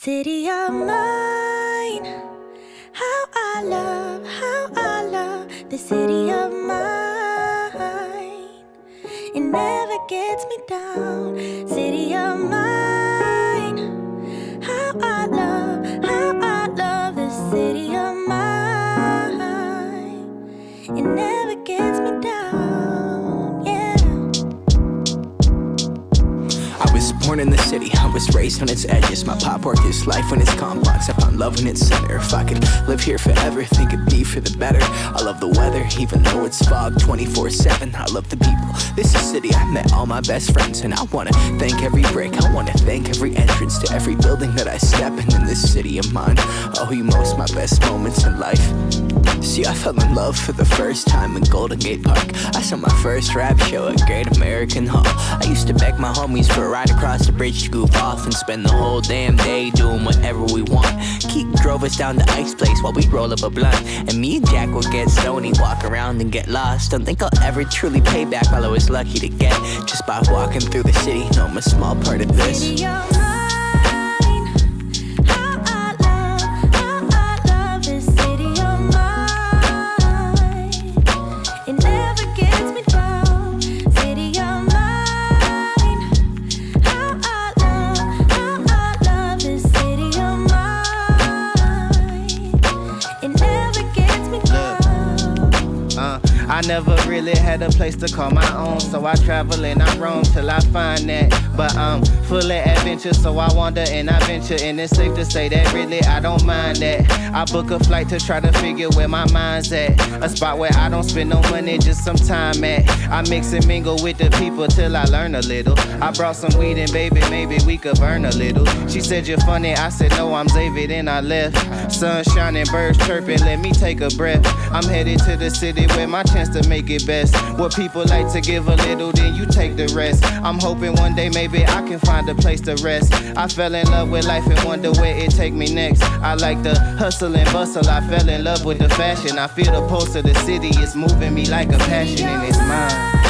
City of mine, how I love the city of mine. It never gets me down. City of mine, how I love the city of mine. It never gets me down, yeah. I was born in the city, I was raised on its edges. My pop worked his life when it's complex. I found love in its center. If I could live here forever, think it'd be for the better. I love the weather, even though it's fog 24/7. I love the people, this is city. I met all my best friends, and I wanna thank every brick. I wanna thank every entrance to every building that I step in this city of mine. I owe you most my best moments in life. See, I fell in love for the first time in Golden Gate Park. I saw my first rap show at Great American Hall. I used to beg my homies for a ride across the bridge to goof off and spend the whole damn day doing whatever we want. Keith drove us down to Ice Place while we'd roll up a blunt, and me and Jack would get stoney, walk around and get lost. Don't think I'll ever truly pay back all I was lucky to get just by walking through the city. No, I'm a small part of this. City of mine, how I love this city of mine. It never gets me down. City of mine, how I love this city of mine. It never gets me down. I never really had a place to call my own, so I travel and I roam till I find that. But I'm full of adventure, so I wander and I venture, and it's safe to say that really I don't mind that. I book a flight to try to figure where my mind's at, a spot where I don't spend no money, just some time at. I mix and mingle with the people till I learn a little. I brought some weed and baby, maybe we could burn a little. She said you're funny, I said no, I'm David, and I left. Sun shining, birds chirping, let me take a breath. I'm headed to the city where my chance to make it best. What people like to give a little, then you take the rest. I'm hoping one day maybe I can find a place to rest. I fell in love with life and wonder where it take me next. I like the hustle and bustle, I fell in love with the fashion. I feel the pulse of the city, it's moving me like a passion, and it's mine.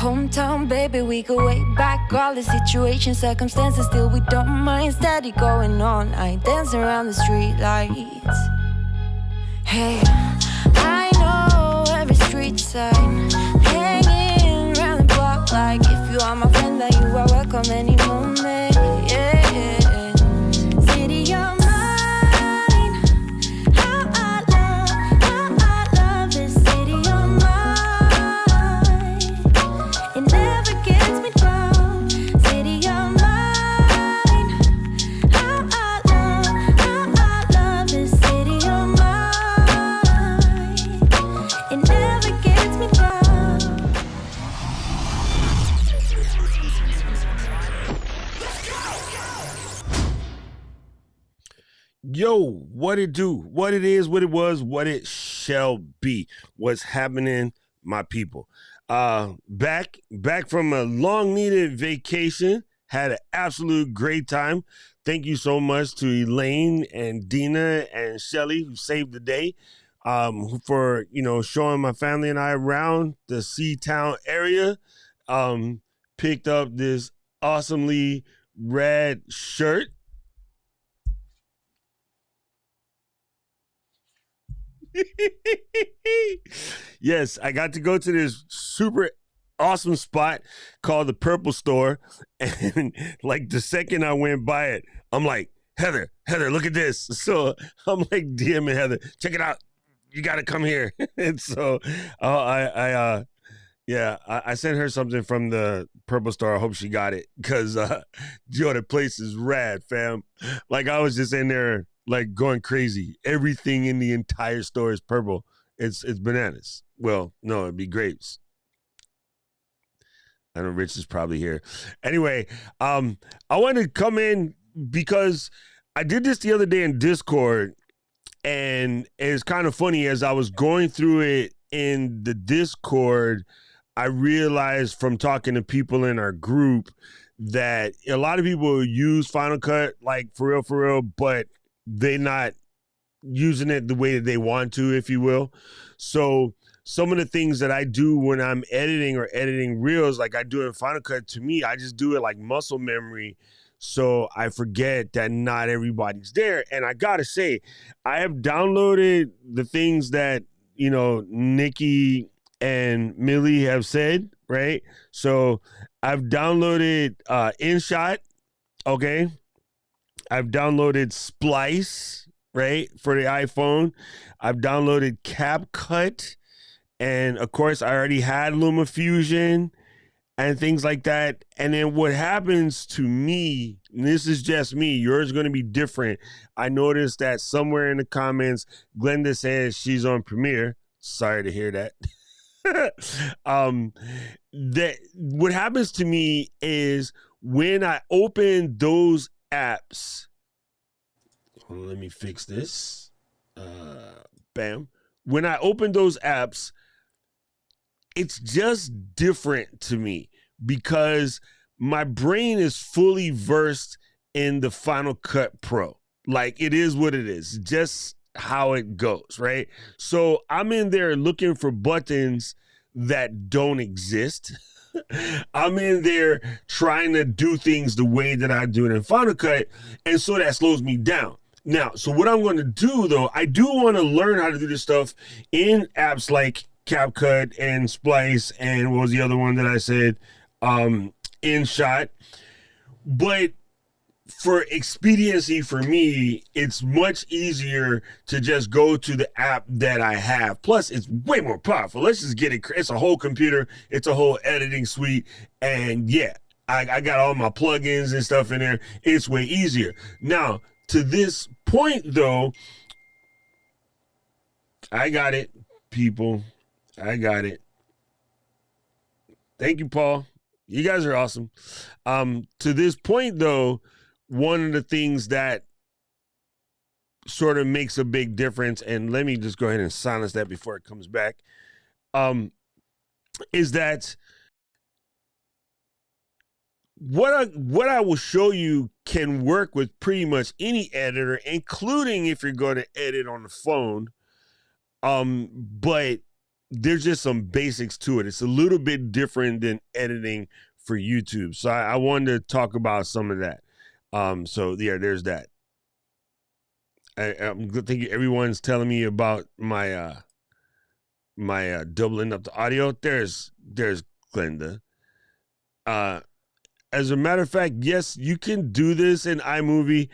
Hometown, baby, we go way back. All the situations, circumstances, still we don't mind. Steady going on, I dance around the street lights. Hey, I know every street sign, hanging around the block like if you are my friend, then you are welcome any moment. Yeah, city of mine, how I love this city of mine. It never gets me down. City of mine, how I love this city of mine. It never gets me down. Yo, what it do, what it is, what it was, what it shall be. What's happening, my people? Back from a long-needed vacation. Had an absolute great time. Thank you so much to Elaine and Dina and Shelly who saved the day, for showing my family and I around the Seatown area. Picked up this awesomely red shirt. Yes, I got to go to this super awesome spot called the Purple Store, and like the second I went by it, I'm like, Heather, look at this. So I'm like DMing Heather, check it out, you got to come here. And so I sent her something from the Purple Store. I hope she got it, because the place is rad, fam. Like I was just in there like going crazy. Everything in the entire store is purple. It's bananas. Well, no, it'd be grapes. I know Rich is probably here. Anyway, I wanted to come in because I did this the other day in Discord, and it's kind of funny as I was going through it in the Discord, I realized from talking to people in our group that a lot of people use Final Cut, like for real, but they not using it the way that they want to, if you will. So some of the things that I do when I'm editing or editing reels, like I do in Final Cut, to me, I just do it like muscle memory. So I forget that not everybody's there. And I gotta say, I have downloaded the things that, you know, Nikki and Millie have said, right? So I've downloaded InShot, okay? I've downloaded Splice, right, for the iPhone. I've downloaded CapCut, and of course, I already had LumaFusion and things like that. And then what happens to me, and this is just me, yours is going to be different. I noticed that somewhere in the comments, Glenda says she's on Premiere. Sorry to hear that. That what happens to me is when I open those apps, hold on, let me fix this. Bam. When I open those apps, it's just different to me because my brain is fully versed in the Final Cut Pro. Like, it is what it is, just how it goes, right? So I'm in there looking for buttons that don't exist. I'm in there trying to do things the way that I do it in Final Cut, and so that slows me down. Now, so what I'm going to do, though, I do want to learn how to do this stuff in apps like CapCut and Splice, and what was the other one that I said? InShot. But for expediency for me, it's much easier to just go to the app that I have. Plus, it's way more powerful. Let's just get it. It's a whole computer. It's a whole editing suite. And yeah, I got all my plugins and stuff in there. It's way easier. Now, to this point, though, I got it, people. I got it. Thank you, Paul. You guys are awesome. To this point, though, one of the things that sort of makes a big difference, and let me just go ahead and silence that before it comes back, is that what I will show you can work with pretty much any editor, including if you're going to edit on the phone. But there's just some basics to it. It's a little bit different than editing for YouTube. So I wanted to talk about some of that. So yeah, there's that. I'm thinking everyone's telling me about my my doubling up the audio. There's Glenda. As a matter of fact, yes, you can do this in iMovie.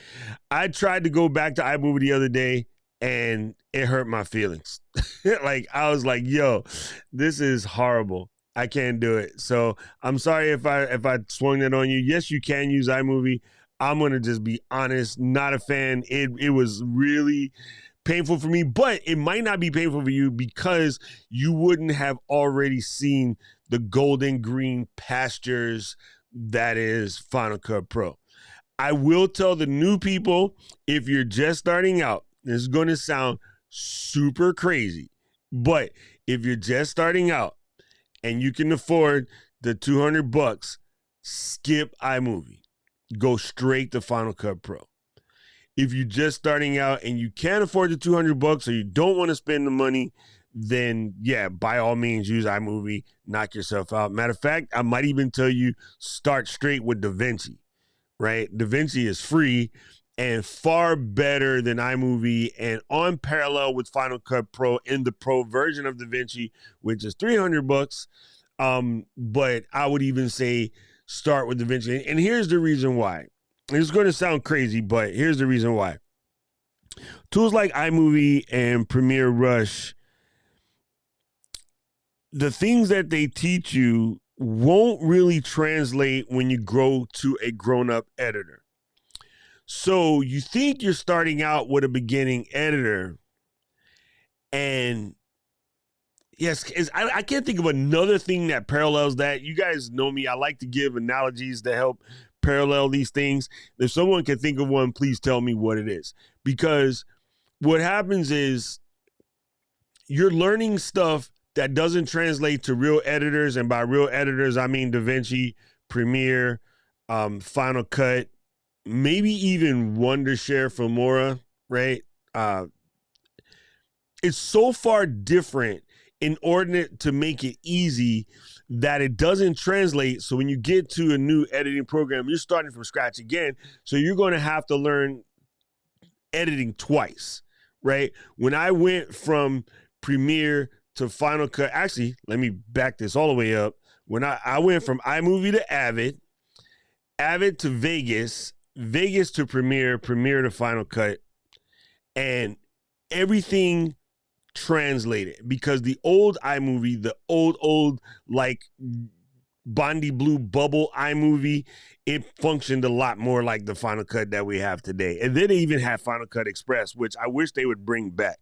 I tried to go back to iMovie the other day, and it hurt my feelings. Like, I was like, yo, this is horrible. I can't do it. So I'm sorry if I swung that on you. Yes, you can use iMovie. I'm going to just be honest, not a fan. It was really painful for me, but it might not be painful for you because you wouldn't have already seen the golden green pastures that is Final Cut Pro. I will tell the new people, if you're just starting out, this is going to sound super crazy, but if you're just starting out and you can afford the $200, skip iMovie. Go straight to Final Cut Pro. If you're just starting out and you can't afford the $200 or you don't want to spend the money, then yeah, by all means, use iMovie, knock yourself out. Matter of fact, I might even tell you, start straight with DaVinci, right? DaVinci is free and far better than iMovie and on parallel with Final Cut Pro in the pro version of DaVinci, which is $300. But I would even say start with DaVinci. And here's the reason why. It's going to sound crazy, but here's the reason why. Tools like iMovie and Premiere Rush, the things that they teach you won't really translate when you grow to a grown-up editor. So you think you're starting out with a beginning editor, and yes, I can't think of another thing that parallels that. You guys know me. I like to give analogies to help parallel these things. If someone can think of one, please tell me what it is. Because what happens is you're learning stuff that doesn't translate to real editors, and by real editors, I mean DaVinci, Premiere, Final Cut, maybe even Wondershare, Filmora, right? It's so far different in order to make it easy that it doesn't translate. So when you get to a new editing program, you're starting from scratch again. So you're going to have to learn editing twice, right? When I went from Premiere to Final Cut, actually, let me back this all the way up. When I went from iMovie to Avid, Avid to Vegas, Vegas to Premiere, Premiere to Final Cut, and everything translated, because the old iMovie, the old like Bondi Blue bubble iMovie, it functioned a lot more like the Final Cut that we have today. And then they even had Final Cut Express, which I wish they would bring back.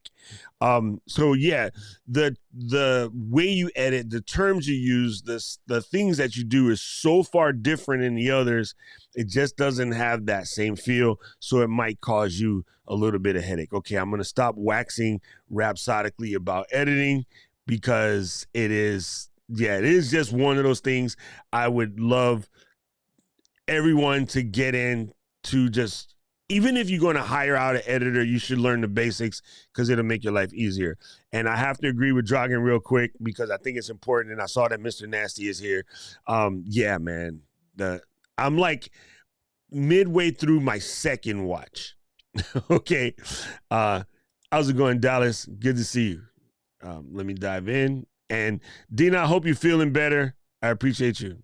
So yeah, the way you edit, the terms you use, the things that you do is so far different in the others. It just doesn't have that same feel. So it might cause you a little bit of headache. Okay, I'm going to stop waxing rhapsodically about editing, because it is just one of those things I would love everyone to get in to. Just, even if you're going to hire out an editor, you should learn the basics, because it'll make your life easier. And I have to agree with Dragan real quick, because I think it's important. And I saw that Mr. Nasty is here. Yeah, man, I'm like midway through my second watch. Okay. How's it going, Dallas? Good to see you. Let me dive in. And Dina, I hope you're feeling better. I appreciate you.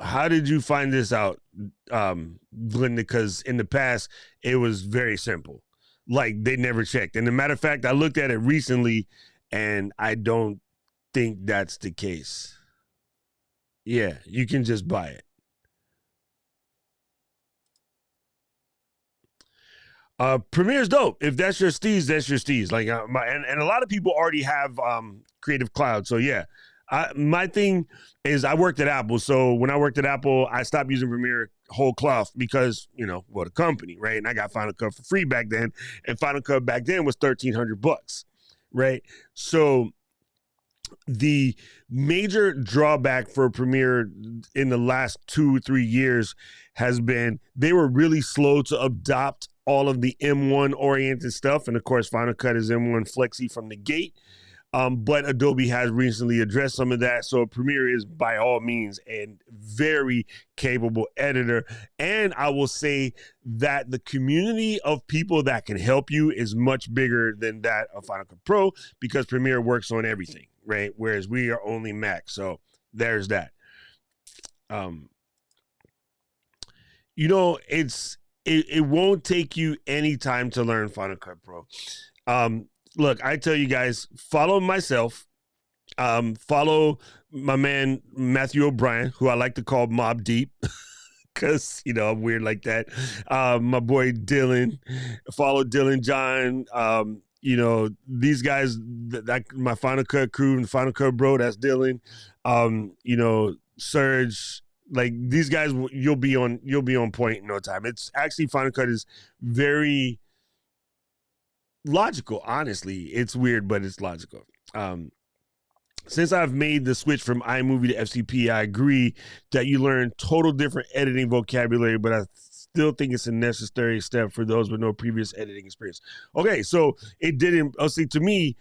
How did you find this out, Glenda? Because in the past, it was very simple. Like, they never checked. And as a matter of fact, I looked at it recently, and I don't think that's the case. Yeah, you can just buy it. Premiere's dope. If that's your steez, that's your steez. Like, and a lot of people already have Creative Cloud. So yeah, my thing is, I worked at Apple. So when I worked at Apple, I stopped using Premiere whole cloth, because, the company, right? And I got Final Cut for free back then, and Final Cut back then was $1,300, right? So the major drawback for Premiere in the last 2-3 years has been they were really slow to adopt all of the M1 oriented stuff. And of course, Final Cut is M1 Flexi from the gate. But Adobe has recently addressed some of that. So Premiere is by all means a very capable editor. And I will say that the community of people that can help you is much bigger than that of Final Cut Pro, because Premiere works on everything, right? Whereas we are only Mac. So there's that. It won't take you any time to learn Final Cut Pro. Look, I tell you guys, follow myself, follow my man, Matthew O'Brien, who I like to call Mob Deep, because, I'm weird like that. My boy Dylan, follow Dylan John, these guys, my Final Cut crew and Final Cut Bro, that's Dylan, Serge. Like, these guys, you'll be on point in no time. It's actually, Final Cut is very logical. Honestly, it's weird, but it's logical. Since I've made the switch from iMovie to FCP, I agree that you learn total different editing vocabulary, but I still think it's a necessary step for those with no previous editing experience. Okay, so it didn't. To me,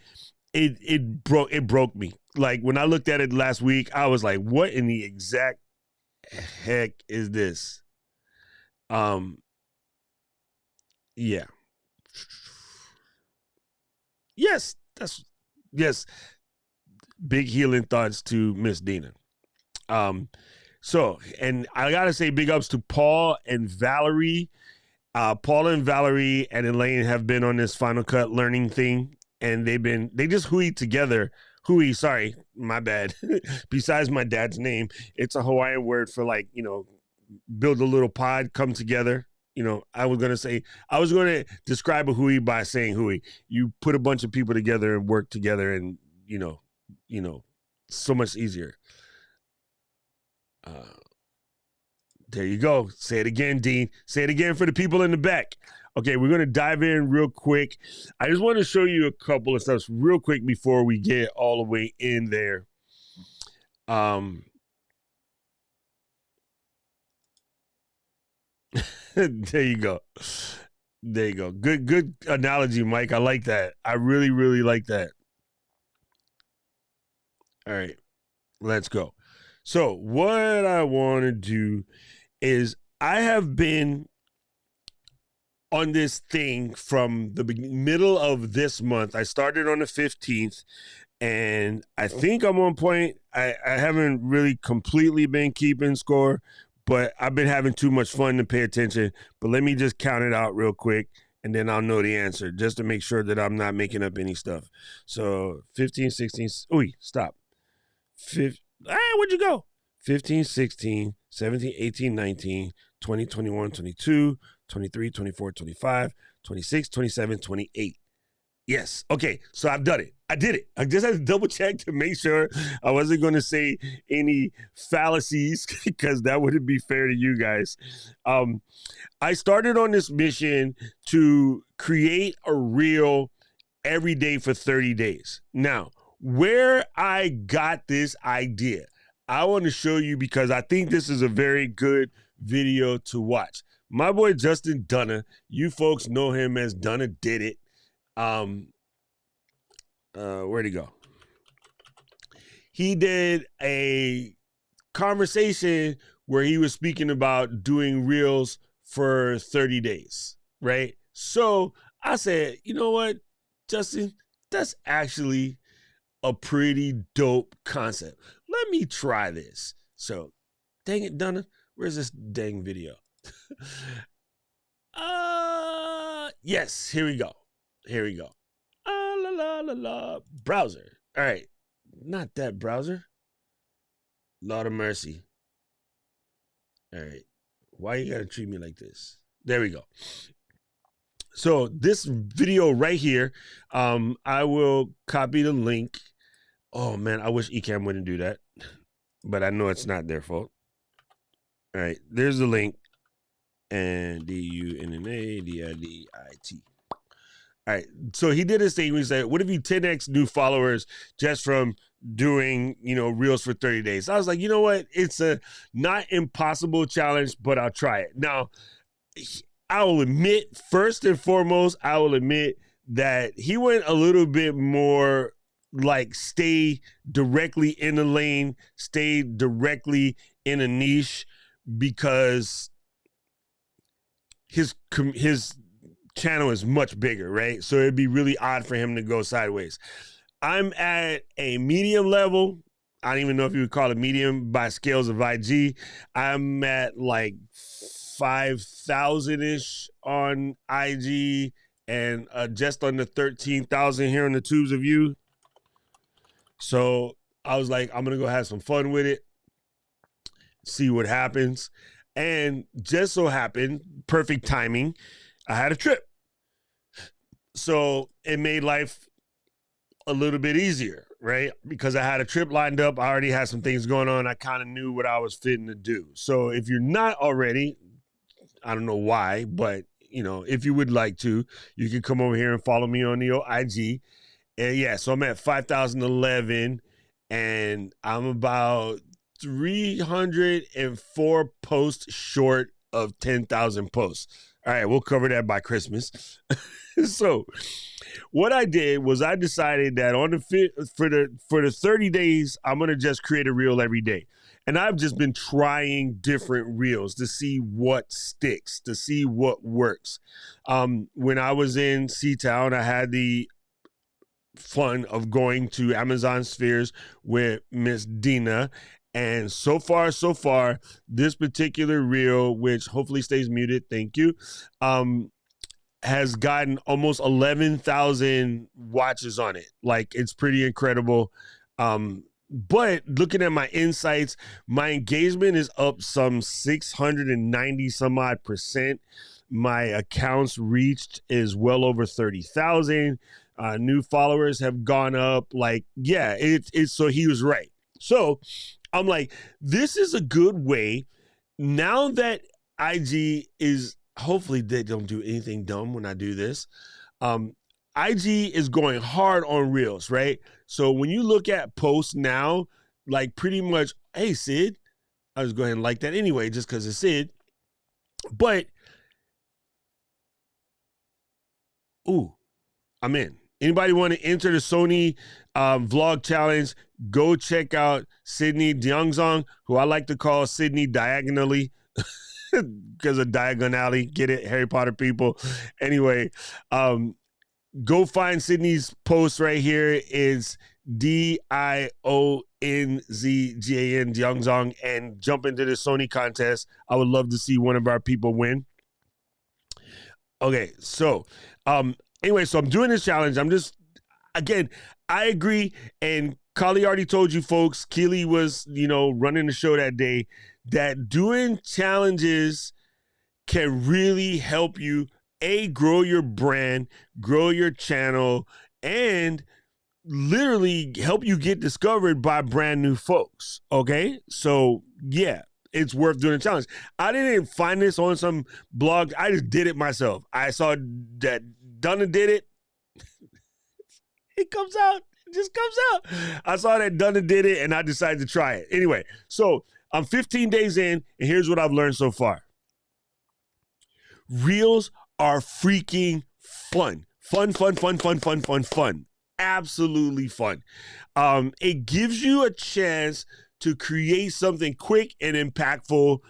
it broke me. Like, when I looked at it last week, I was like, "What in the exact heck is this?" Yeah. Yes. Big healing thoughts to Miss Dina. So, and I gotta say big ups to Paul and Valerie. Paul and Valerie and Elaine have been on this Final Cut learning thing, and they just hooey together. Hooey, sorry, my bad. Besides my dad's name, it's a Hawaiian word for, like, build a little pod, come together. I was going to describe a hooey by saying hooey. You put a bunch of people together and work together, and, so much easier. There you go. Say it again, Dean. Say it again for the people in the back. Okay, we're going to dive in real quick. I just want to show you a couple of stuff real quick before we get all the way in there. There you go. There you go. Good analogy, Mike. I like that. I really, really like that. All right, let's go. So what I want to do is I have been on this thing from the middle of this month. I started on the 15th, and I think I'm on point. I haven't really completely been keeping score, but I've been having too much fun to pay attention. But let me just count it out real quick, and then I'll know the answer, just to make sure that I'm not making up any stuff. So 15, 16, stop. Where'd you go? 15, 16, 17, 18, 19, 20, 21, 22, 23, 24, 25, 26, 27, 28. Yes. Okay. So I've done it. I did it. I just had to double check to make sure I wasn't going to say any fallacies because that wouldn't be fair to you guys. I started on this mission to create a reel every day for 30 days. Now, where I got this idea, I want to show you because I think this is a very good video to watch. My boy Justin Dunna, you folks know him as Dunna Did It. Where'd he go? He did a conversation where he was speaking about doing reels for 30 days, right? So I said, you know what, Justin, that's actually a pretty dope concept. Let me try this. So, dang it, Dunna, where's this dang video? Yes, here we go. Browser. All right, not that browser. Lord of mercy. All right, why you gotta treat me like this? There we go. So this video right here, I will copy the link. Oh man, I wish Ecamm wouldn't do that, but I know it's not their fault. All right, there's the link, and DUNNADIDIT. All right, so he did his thing. He said, "What if you 10x new followers just from doing, reels for 30 days?" I was like, you know what? It's a not impossible challenge, but I'll try it. Now, I will admit, first and foremost, that he went a little bit more like stay directly in the lane, stay directly in a niche, because his channel is much bigger, right? So it'd be really odd for him to go sideways. I'm at a medium level. I don't even know if you would call it medium by scales of IG. I'm at like 5,000-ish on IG and just under 13,000 here on the tubes of you. So I was like, I'm going to go have some fun with it, see what happens. And just so happened, perfect timing, I had a trip. So it made life a little bit easier, right? Because I had a trip lined up. I already had some things going on. I kind of knew what I was fitting to do. So if you're not already, I don't know why, but if you would like to, you can come over here and follow me on the IG. And yeah, so I'm at 5,011 and I'm about 304 posts short of 10,000 posts. All right, we'll cover that by Christmas. So what I did was I decided that for the 30 days, I'm going to just create a reel every day. And I've just been trying different reels to see what sticks, to see what works. When I was in Seatown, I had the fun of going to Amazon Spheres with Miss Dina. And so far, this particular reel, which hopefully stays muted, thank you, has gotten almost 11,000 watches on it. Like, it's pretty incredible. But looking at my insights, my engagement is up some 690 some odd percent. My accounts reached is well over 30,000. New followers have gone up. Like, yeah, it's so he was right. So I'm like, this is a good way now that IG is, hopefully they don't do anything dumb when I do this. IG is going hard on Reels, right? So when you look at posts now, like pretty much, hey, Sid, I was going to like that anyway, just because it's Sid. But, ooh, I'm in. Anybody want to enter the Sony vlog challenge? Go check out Sydney Deongzong, who I like to call Sydney diagonally because of diagonally. Get it, Harry Potter people. Anyway, go find Sydney's post right here. It's Dionzgan Deongzong, and jump into the Sony contest. I would love to see one of our people win. Okay, so anyway, so I'm doing this challenge. I'm just, again, I agree. And Kali already told you folks, Keely was, running the show that day, that doing challenges can really help you, grow your brand, grow your channel, and literally help you get discovered by brand new folks. Okay? So, yeah. It's worth doing a challenge. I didn't find this on some blog. I just did it myself. I saw that Donna did it. It comes out. It just comes out. I saw that Donna did it, and I decided to try it. Anyway, so I'm 15 days in, and here's what I've learned so far. Reels are freaking fun. Fun. Absolutely fun. It gives you a chance to create something quick and impactful.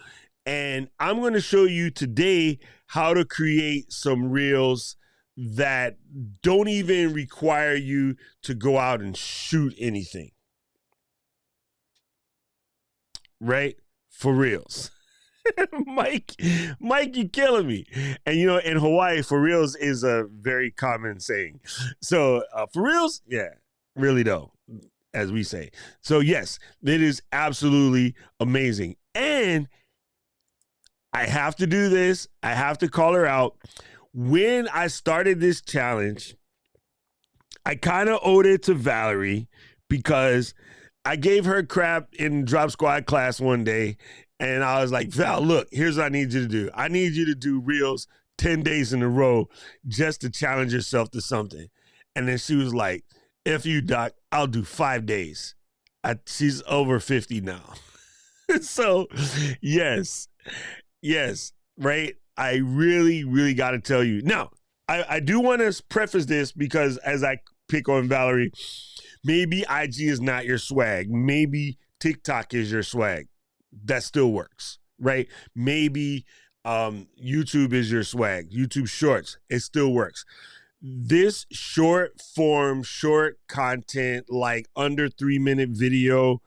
And I'm going to show you today how to create some reels that don't even require you to go out and shoot anything. Right? For reals. Mike, you killing me. And in Hawaii, for reals is a very common saying. So for reals, yeah, really though, as we say. So yes, it is absolutely amazing. And I have to do this. I have to call her out. When I started this challenge, I kind of owed it to Valerie because I gave her crap in Drop Squad class one day. And I was like, Val, look, here's what I need you to do. I need you to do reels 10 days in a row just to challenge yourself to something. And then she was like, F you, Doc, I'll do 5 days. She's over 50 now. So, yes, right? I really got to tell you. Now, I do want to preface this because as I pick on Valerie, maybe IG is not your swag. Maybe TikTok is your swag. That still works, right? Maybe YouTube is your swag. YouTube Shorts, it still works. This short form, short content, like under 3-minute video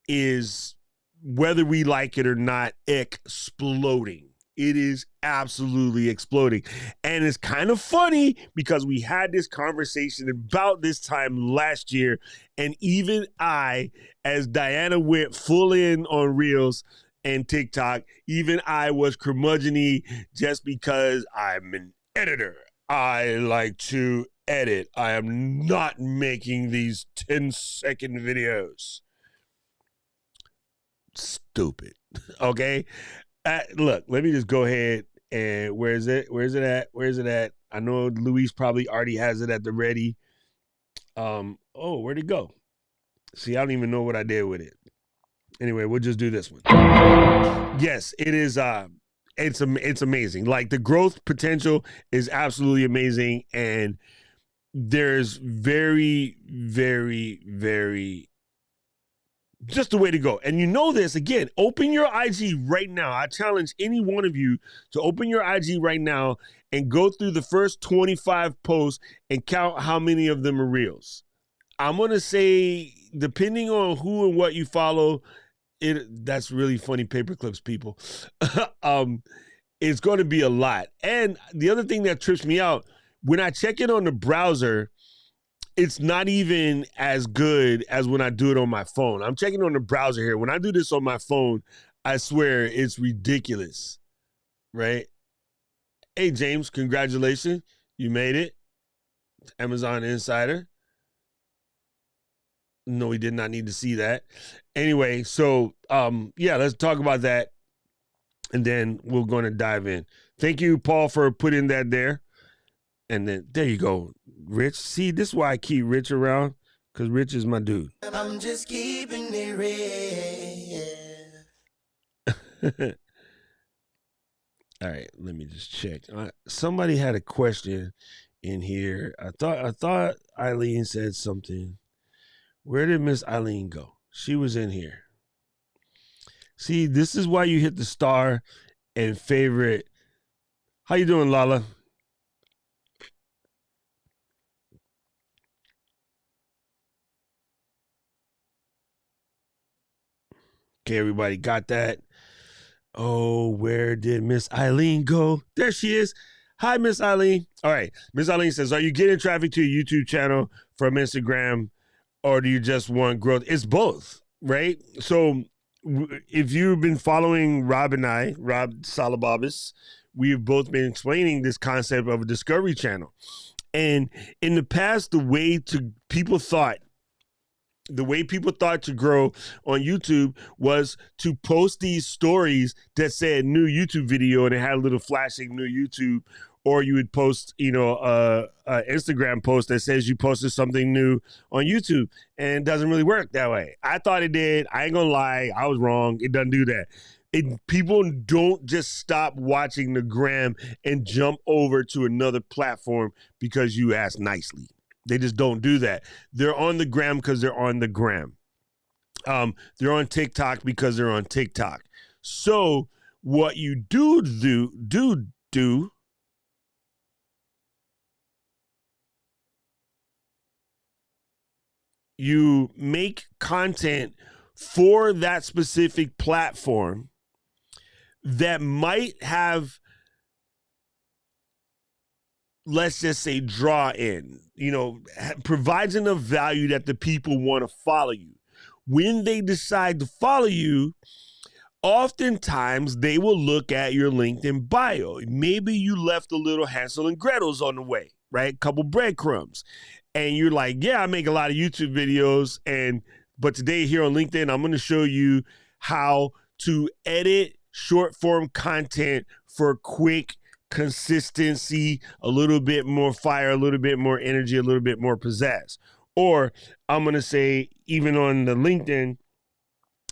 is, whether we like it or not, exploding. It is absolutely exploding. And it's kind of funny because we had this conversation about this time last year. And even I, as Diana went full in on Reels and TikTok, even I was curmudgeon-y just because I'm an editor. I like to edit. I am not making these 10-second videos. Stupid. Okay? Look, let me just go ahead and where is it at? I know Luis probably already has it at the ready. Where'd it go? See, I don't even know what I did with it. Anyway, we'll just do this one. Yes, it is. It's amazing. Like, the growth potential is absolutely amazing, and there's very just the way to go. And this, again, open your IG right now. I challenge any one of you to open your IG right now and go through the first 25 posts and count how many of them are reels. I'm going to say, depending on who and what you follow, that's really funny, paper clips, people. It's going to be a lot. And the other thing that trips me out, when I check it on the browser, it's not even as good as when I do it on my phone. I'm checking on the browser here. When I do this on my phone, I swear it's ridiculous, right? Hey, James, congratulations. You made it. Amazon Insider. No, we did not need to see that. Anyway, so, let's talk about that. and then we're going to dive in. Thank you, Paul, for putting that there. And then there you go, Rich. See, this is why I keep Rich around, because Rich is my dude. I'm just keeping it real. All right, let me just check. Somebody had a question in here. I thought Eileen said something. Where did Miss Eileen go? She was in here. See, this is why you hit the star and favorite. How you doing, Lala? Okay, everybody got that? Oh, where did Miss Eileen go? There she is. Hi, Miss Eileen. All right. Miss Eileen says, are you getting traffic to your YouTube channel from Instagram, or do you just want growth? It's both, right? So if you've been following Rob and I, Rob Salababis, we've both been explaining this concept of a discovery channel. And in the past, the way people thought to grow on YouTube was to post these stories that said new YouTube video, and it had a little flashing new YouTube, or you would post, a Instagram post that says you posted something new on YouTube, and it doesn't really work that way. I thought it did. I ain't gonna lie. I was wrong. It doesn't do that. People don't just stop watching the gram and jump over to another platform because you asked nicely. They just don't do that. They're on the gram because they're on the gram. They're on TikTok because they're on TikTok. So what you do, you make content for that specific platform that might have, let's just say, draw in, provides enough value that the people want to follow you. When they decide to follow you, oftentimes they will look at your LinkedIn bio. Maybe you left a little Hansel and Gretel's on the way, right? A couple breadcrumbs. And you're like, yeah, I make a lot of YouTube videos. But today here on LinkedIn, I'm going to show you how to edit short form content for quick consistency, a little bit more fire, a little bit more energy, a little bit more pizzazz. Or I'm going to say, even on the LinkedIn,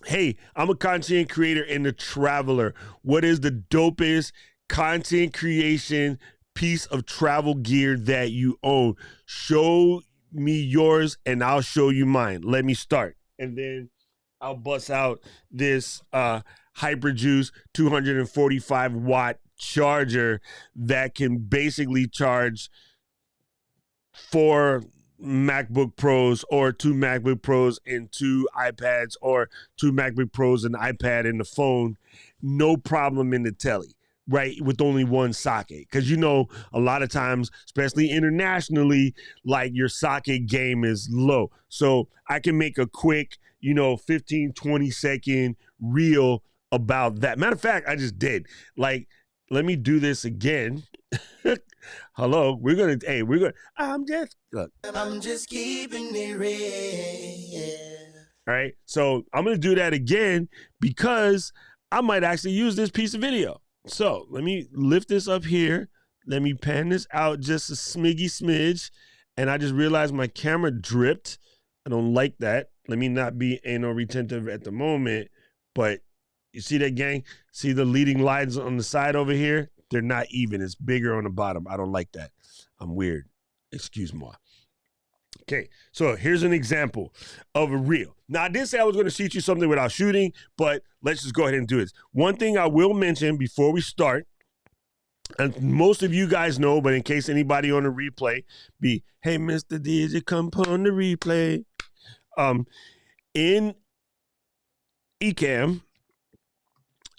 hey, I'm a content creator and a traveler. What is the dopest content creation piece of travel gear that you own? Show me yours and I'll show you mine. Let me start. And then I'll bust out this Hyperjuice 245 watt charger that can basically charge 4 MacBook Pros or 2 MacBook Pros and 2 iPads, or 2 MacBook Pros and iPad in the phone. No problem in the telly, right? With only one socket. Because a lot of times, especially internationally, like your socket game is low. So I can make a quick, 15, 20 second reel about that. Matter of fact, I just did. Like, let me do this again. Hello, I'm just keeping it real. All right, so I'm going to do that again because I might actually use this piece of video. So let me lift this up here. Let me pan this out just a smidge. And I just realized my camera dripped. I don't like that. Let me not be anal retentive at the moment. But you see that, gang? See the leading lines on the side over here? They're not even. It's bigger on the bottom. I don't like that. I'm weird. Excuse-moi. Okay, so here's an example of a reel. Now, I didn't say I was going to teach you something without shooting, but let's just go ahead and do this. One thing I will mention before we start, and most of you guys know, but in case anybody on the replay, hey, Mr. DJ, come on the replay. In Ecamm,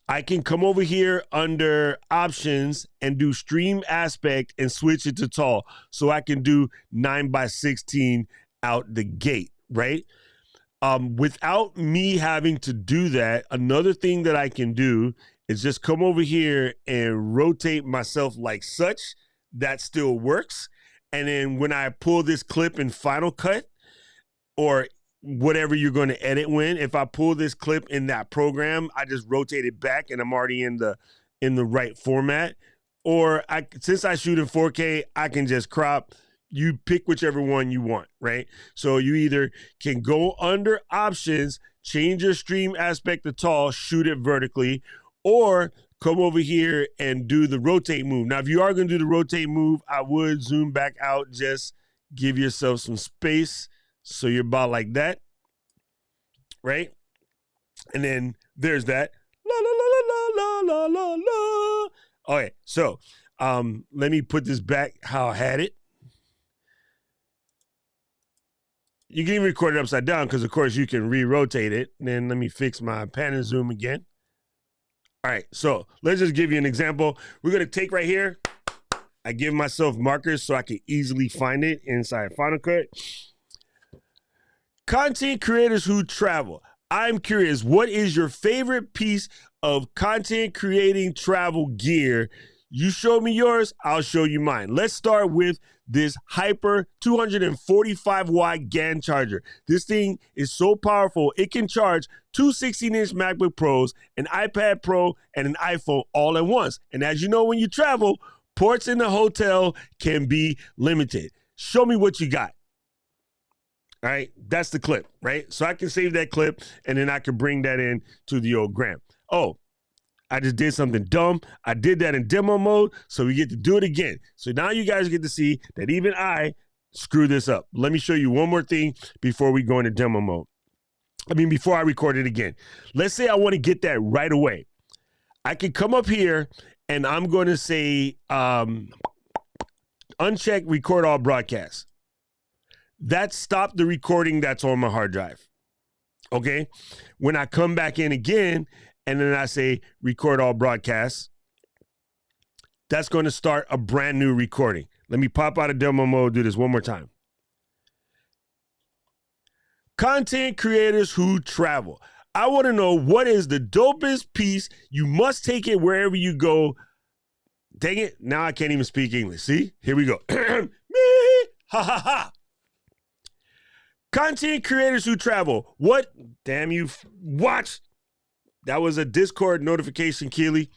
I can come over here under options and do stream aspect and switch it to tall. So I can do 9:16 out the gate, right? Without me having to do that, another thing that I can do is just come over here and rotate myself like such. That still works. And then when I pull this clip in Final Cut, or whatever you're going to edit when. If I pull this clip in that program, I just rotate it back and I'm already in the right format. Or since I shoot in 4K, I can just crop. You pick whichever one you want, right? So you either can go under options, change your stream aspect to tall, shoot it vertically, or come over here and do the rotate move. Now, if you are going to do the rotate move, I would zoom back out, just give yourself some space. So you're about like that, right? And then there's that. La, la, la, la, la, la, la, la. Okay, so let me put this back how I had it. You can even record it upside down because, of course, you can re-rotate it. And then let me fix my pan and zoom again. All right, so let's just give you an example. We're going to take right here. I give myself markers so I can easily find it inside Final Cut. Content creators who travel. I'm curious, what is your favorite piece of content creating travel gear? You show me yours, I'll show you mine. Let's start with this Hyper 245 watt GAN charger. This thing is so powerful, it can charge two 16-inch MacBook Pros, an iPad Pro, and an iPhone all at once. And as you know, when you travel, ports in the hotel can be limited. Show me what you got. All right, that's the clip, right? So I can save that clip, and then I can bring that in to the old gram. Oh, I just did something dumb. I did that in demo mode, so we get to do it again. So now you guys get to see that even I screwed this up. Let me show you one more thing before we go into demo mode. Before I record it again. Let's say I want to get that right away. I can come up here, and I'm going to say uncheck record all broadcasts. That stopped the recording that's on my hard drive. Okay? When I come back in again, and then I say record all broadcasts, that's going to start a brand new recording. Let me pop out of demo mode, do this one more time. Content creators who travel. I want to know, what is the dopest piece? You must take it wherever you go. Dang it, now I can't even speak English. See? Here we go. Ha ha ha. Content creators who travel. What? Damn you. Watch. That was a Discord notification, Keely.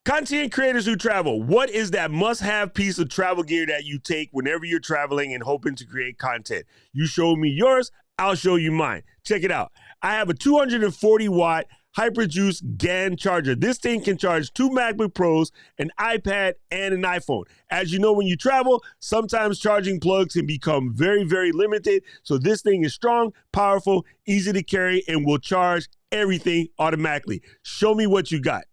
Content creators who travel. What is that must-have piece of travel gear that you take whenever you're traveling and hoping to create content? You show me yours, I'll show you mine. Check it out. I have a 240 watt Hyperjuice GAN charger. This thing can charge two MacBook Pros, an iPad, and an iPhone. As you know, when you travel, sometimes charging plugs can become very, very limited. So this thing is strong, powerful, easy to carry, and will charge everything automatically. Show me what you got.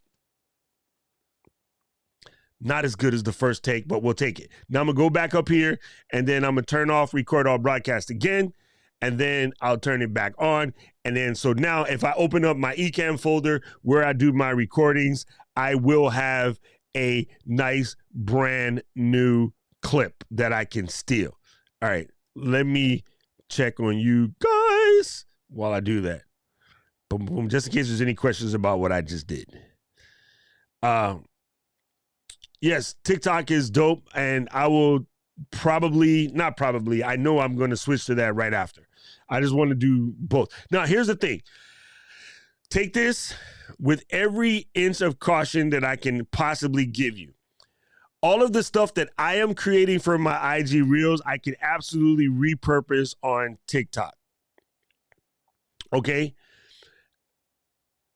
Not as good as the first take, but we'll take it. Now I'm going to go back up here, and then I'm going to turn off record all broadcast again. And then I'll turn it back on. And then, so now if I open up my Ecamm folder where I do my recordings, I will have a nice brand new clip that I can steal. All right, let me check on you guys while I do that. Boom, boom, just in case there's any questions about what I just did. Yes, TikTok is dope, and I will I know I'm going to switch to that right after. I just want to do both. Now, here's the thing. Take this with every inch of caution that I can possibly give you. All of the stuff that I am creating for my IG Reels, I can absolutely repurpose on TikTok. Okay?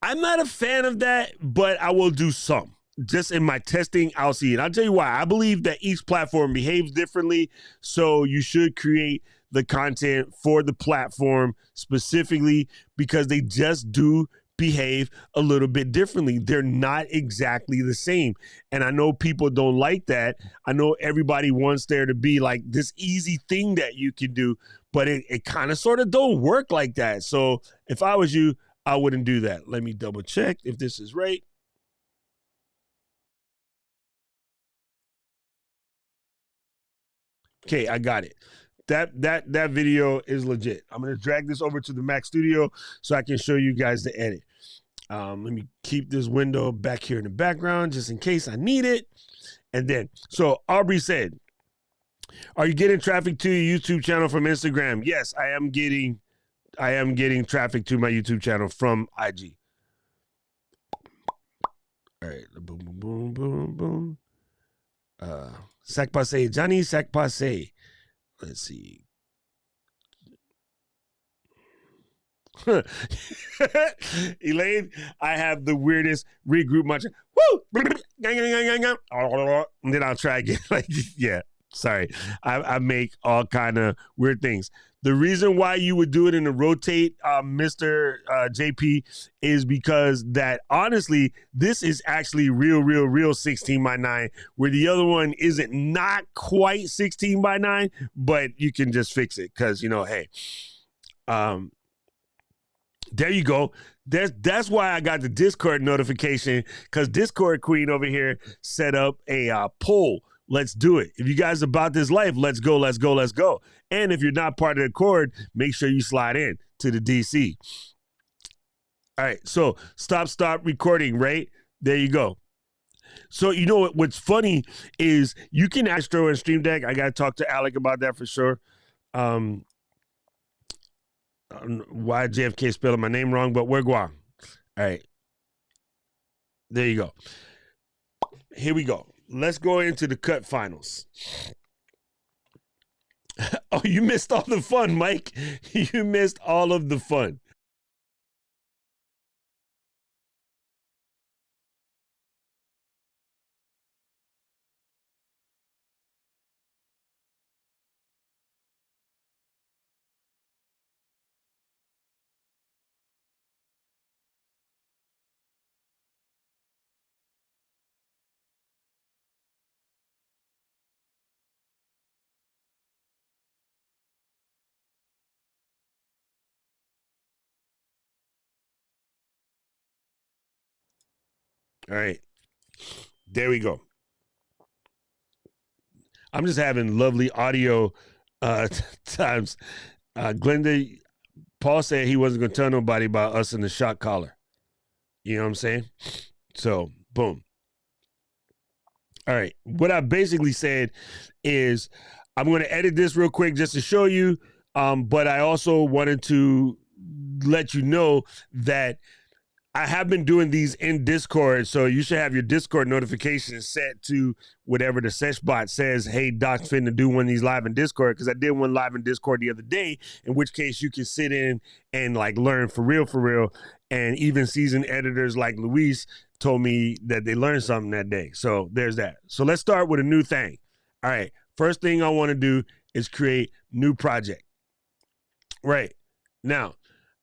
I'm not a fan of that, but I will do some. Just in my testing, I'll see it. I'll tell you why. I believe that each platform behaves differently, so you should create the content for the platform specifically because they just do behave a little bit differently. They're not exactly the same. And I know people don't like that. I know everybody wants there to be like this easy thing that you can do, but it kind of sort of don't work like that. So if I was you, I wouldn't do that. Let me double check if this is right. Okay, I got it. That video is legit. I'm going to drag this over to the Mac Studio so I can show you guys the edit. Let me keep this window back here in the background just in case I need it. And then, so Aubrey said, Are you getting traffic to your YouTube channel from Instagram? Yes, I am getting traffic to my YouTube channel from IG. All right, boom, boom, boom, boom, boom. Sac passe, Johnny Sac passe. Let's see. Elaine, I have the weirdest regroup much. Woo! And then I'll try again. Like, yeah, sorry. I make all kind of weird things. The reason why you would do it in a rotate, Mr. JP, is because that honestly, this is actually real 16 by 9, where the other one isn't not quite 16 by 9, but you can just fix it because, you know, hey, there you go. That's why I got the Discord notification, because Discord Queen over here set up a poll. Let's do it. If you guys about this life, let's go. And if you're not part of the Cord, make sure you slide in to the DC. All right, so stop recording, right? There you go. So you know what's funny is you can Astro and Stream Deck. I got to talk to Alec about that for sure. Why JFK spelling my name wrong, but we're Guam. All right. There you go. Here we go. Let's go into the cut finals. Oh, you missed all the fun, Mike. You missed all of the fun. All right. There we go. I'm just having lovely audio times. Glenda, Paul said he wasn't going to tell nobody about us in the shot collar. You know what I'm saying? So, boom. All right. What I basically said is I'm going to edit this real quick just to show you, but I also wanted to let you know that I have been doing these in Discord, so you should have your Discord notifications set to whatever the sesh bot says, hey, Doc's finna do one of these live in Discord, because I did one live in Discord the other day, in which case you can sit in and like learn for real, and even seasoned editors like Luis told me that they learned something that day. So there's that. So let's start with a new thing. All right, first thing I want to do is create new project. Right, now,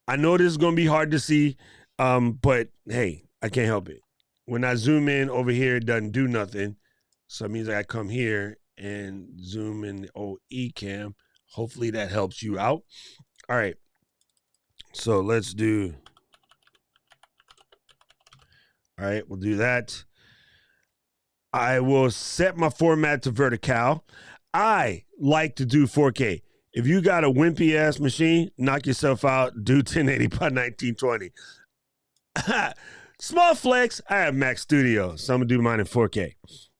I know this is going to be hard to see, but hey, I can't help it. When I zoom in over here, it doesn't do nothing. So it means I come here and zoom in the old Ecamm. Hopefully that helps you out. All right. So let's do. All right, we'll do that. I will set my format to vertical. I like to do 4K. If you got a wimpy ass machine, knock yourself out, do 1080 by 1920. Small flex, I have Mac Studio, so I'm gonna do mine in 4K.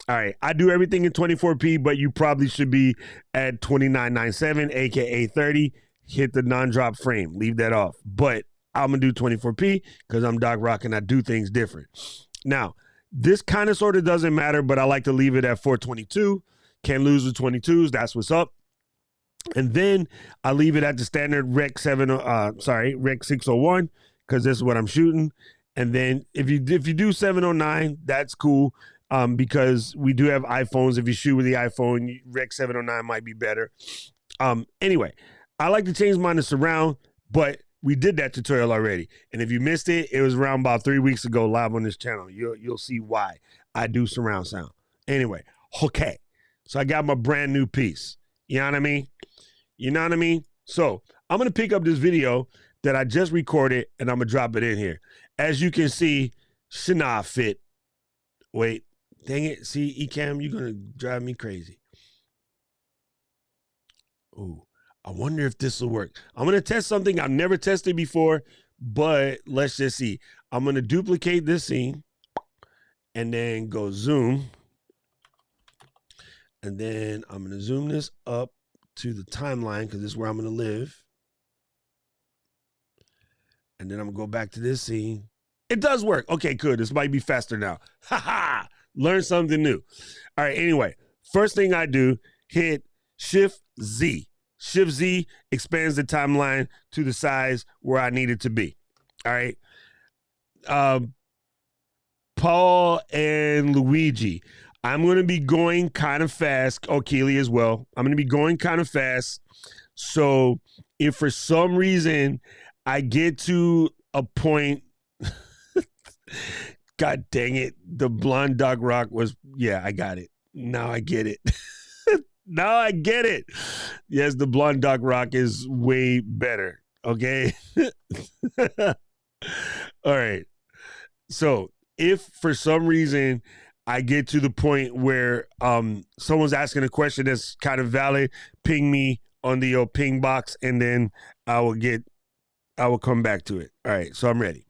All right, I do everything in 24p, but you probably should be at 2997, aka 30. Hit the non-drop frame, leave that off. But I'm gonna do 24p because I'm Doc Rock and I do things different. Now, this kind of sort of doesn't matter, but I like to leave it at 422. Can't lose with 22s, that's what's up. And then I leave it at the standard Rec 601, because this is what I'm shooting. And then if you do 709, that's cool, because we do have iPhones. If you shoot with the iPhone, Rec 709 might be better. Anyway, I like to change mine to surround, but we did that tutorial already. And if you missed it, it was around about 3 weeks ago live on this channel. You'll see why I do surround sound. Anyway, okay. So I got my brand new piece. You know what I mean? You know what I mean? So I'm going to pick up this video that I just recorded, and I'm going to drop it in here. As you can see, should not fit. Wait, dang it. See, Ecamm, you're going to drive me crazy. Ooh, I wonder if this will work. I'm going to test something I've never tested before, but let's just see. I'm going to duplicate this scene and then go zoom. And then I'm going to zoom this up to the timeline because this is where I'm going to live. And then I'm going to go back to this scene. It does work. Okay, good. This might be faster now. Ha ha! Learn something new. All right, anyway. First thing I do, hit Shift Z. Shift Z expands the timeline to the size where I need it to be. All right. Paul and Luigi. I'm going to be going kind of fast. Oh, Keely as well. I'm going to be going kind of fast. So if for some reason I get to a point, God dang it, the blonde dog rock was, yeah, I got it. Now I get it. Now I get it. Yes, the blonde dog rock is way better. Okay. All right. So if for some reason I get to the point where someone's asking a question that's kind of valid, ping me on the ping box, and then I will come back to it. All right, so I'm ready.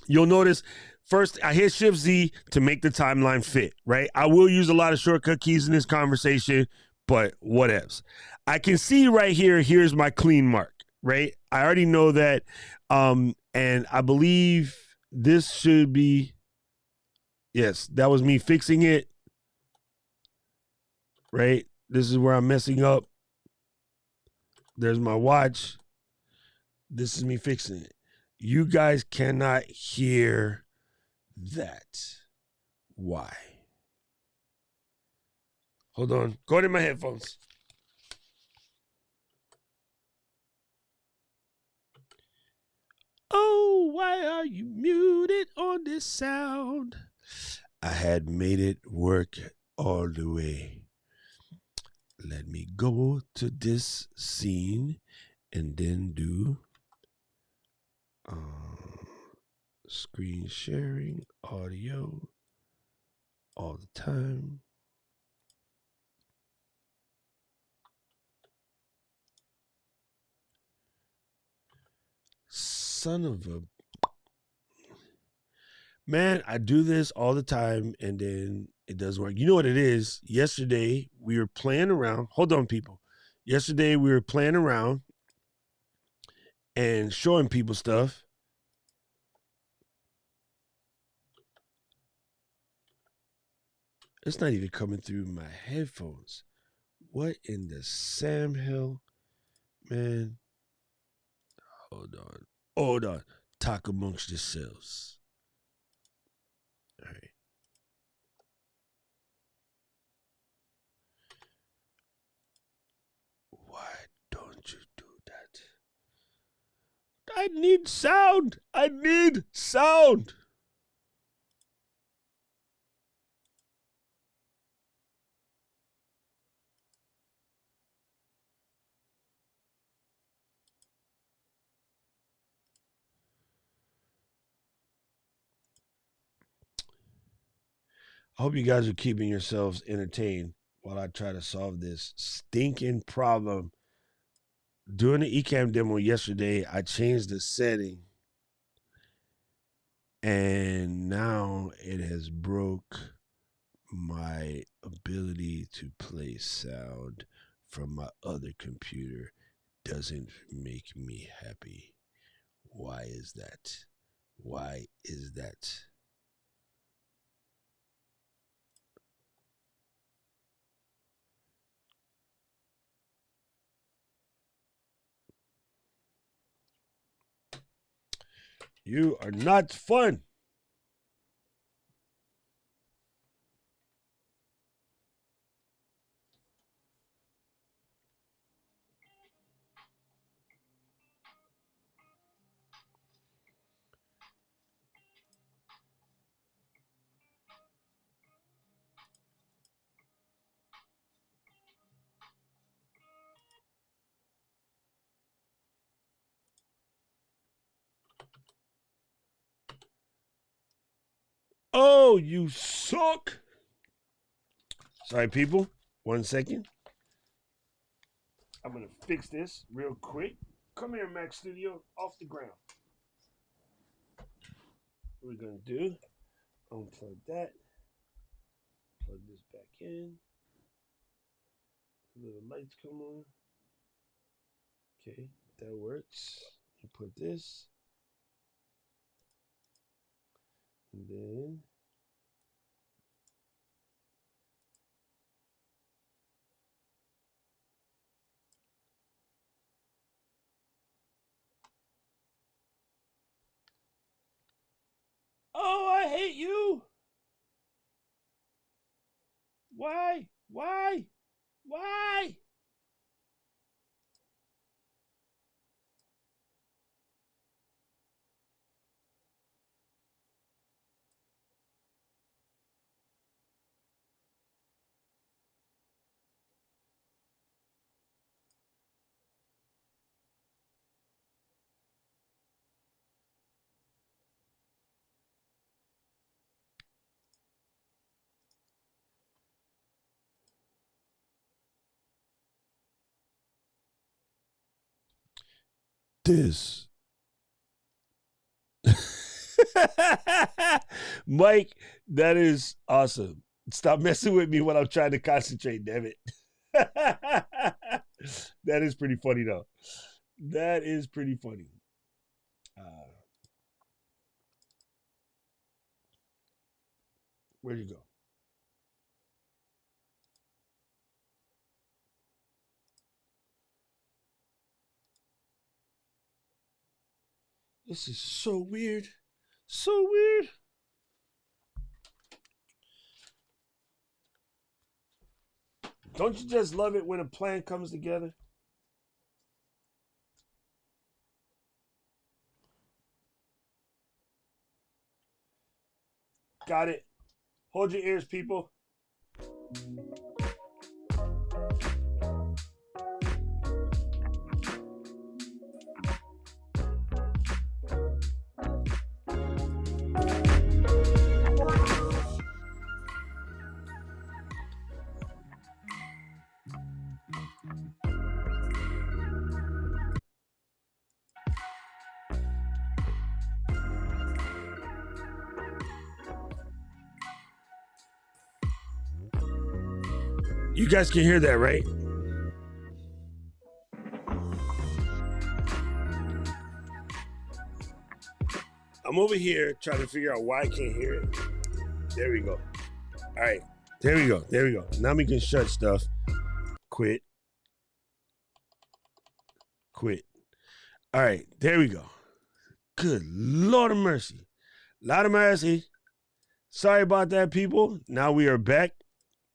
You'll notice first I hit Shift Z to make the timeline fit, right? I will use a lot of shortcut keys in this conversation, but whatevs. I can see right here, here's my clean mark, right? I already know that, and I believe this should be, yes, that was me fixing it, right? This is where I'm messing up. There's my watch. This is me fixing it. You guys cannot hear that. Why? Hold on. Go to my headphones. Oh, why are you muted on this sound? I had made it work all the way. Let me go to this scene and then do screen sharing, audio, all the time. Son of a... Man, I do this all the time and then it doesn't work. You know what it is? Yesterday, we were playing around. Hold on, people. Yesterday, we were playing around and showing people stuff. It's not even coming through my headphones. What in the Sam hell? Man. Hold on. Talk amongst yourselves. All right. Why don't you do that? I need sound. I need sound. I hope you guys are keeping yourselves entertained while I try to solve this stinking problem. During the Ecamm demo yesterday, I changed the setting and now it has broke my ability to play sound from my other computer. Doesn't make me happy. Why is that? Why is that? You are not fun. Oh, you suck. Sorry, people. 1 second. I'm going to fix this real quick. Come here, Mac Studio. Off the ground. What we're going to do, unplug that. Plug this back in. The lights come on. Okay, that works. You put this. And then oh, I hate you. Why? Why? Why? This. Mike, that is awesome. Stop messing with me when I'm trying to concentrate, damn it. That is pretty funny, though. That is pretty funny. Where'd you go? This is so weird. So weird. Don't you just love it when a plan comes together? Got it. Hold your ears, people. You guys can hear that, right? I'm over here trying to figure out why I can't hear it. There we go. All right. There we go. There we go. Now we can shut stuff. Quit. Quit. All right. There we go. Good Lord of mercy. Lot of mercy. Sorry about that, people. Now we are back.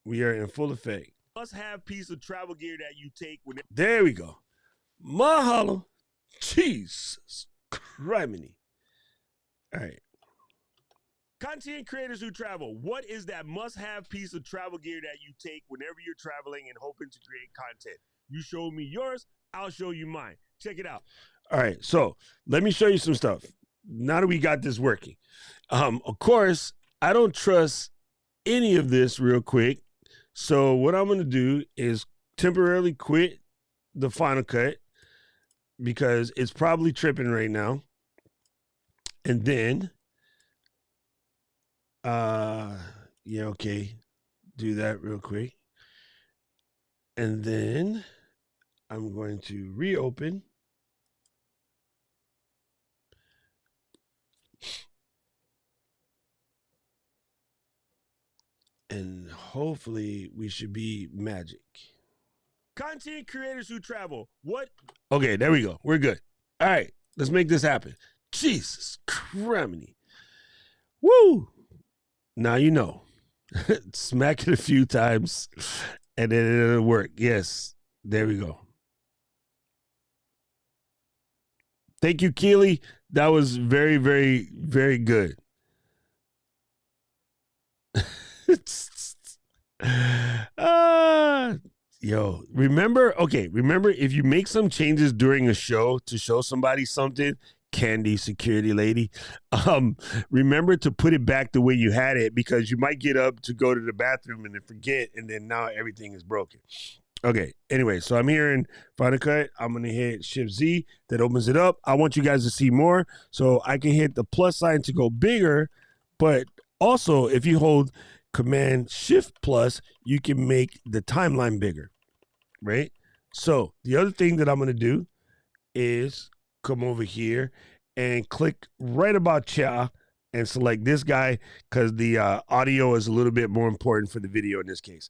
We are in full effect. Must-have piece of travel gear that you take when. There we go. Mahalo. Jesus criminy. All right. Content creators who travel. What is that must-have piece of travel gear that you take whenever you're traveling and hoping to create content? You show me yours, I'll show you mine. Check it out. All right. So let me show you some stuff. Now that we got this working. Of course, I don't trust any of this real quick. So what I'm going to do is temporarily quit the Final Cut because it's probably tripping right now. And then, yeah, okay, do that real quick. And then I'm going to reopen. And hopefully we should be magic. Content creators who travel. What? Okay, there we go. We're good. All right, let's make this happen. Jesus criminy. Woo! Now you know. Smack it a few times and then it'll work. Yes, there we go. Thank you, Keely. That was very, very, very good. Yo, remember if you make some changes during a show to show somebody something, Candy security lady, remember to put it back the way you had it, because you might get up to go to the bathroom and then forget, and then now everything is broken. Okay, anyway, so I'm here in Final Cut. I'm going to hit Shift Z. That opens it up. I want you guys to see more, so I can hit the plus sign to go bigger, but also if you hold Command Shift plus, you can make the timeline bigger. right? So the other thing that I'm going to do is come over here and click right about cha and select this guy because the audio is a little bit more important for the video in this case.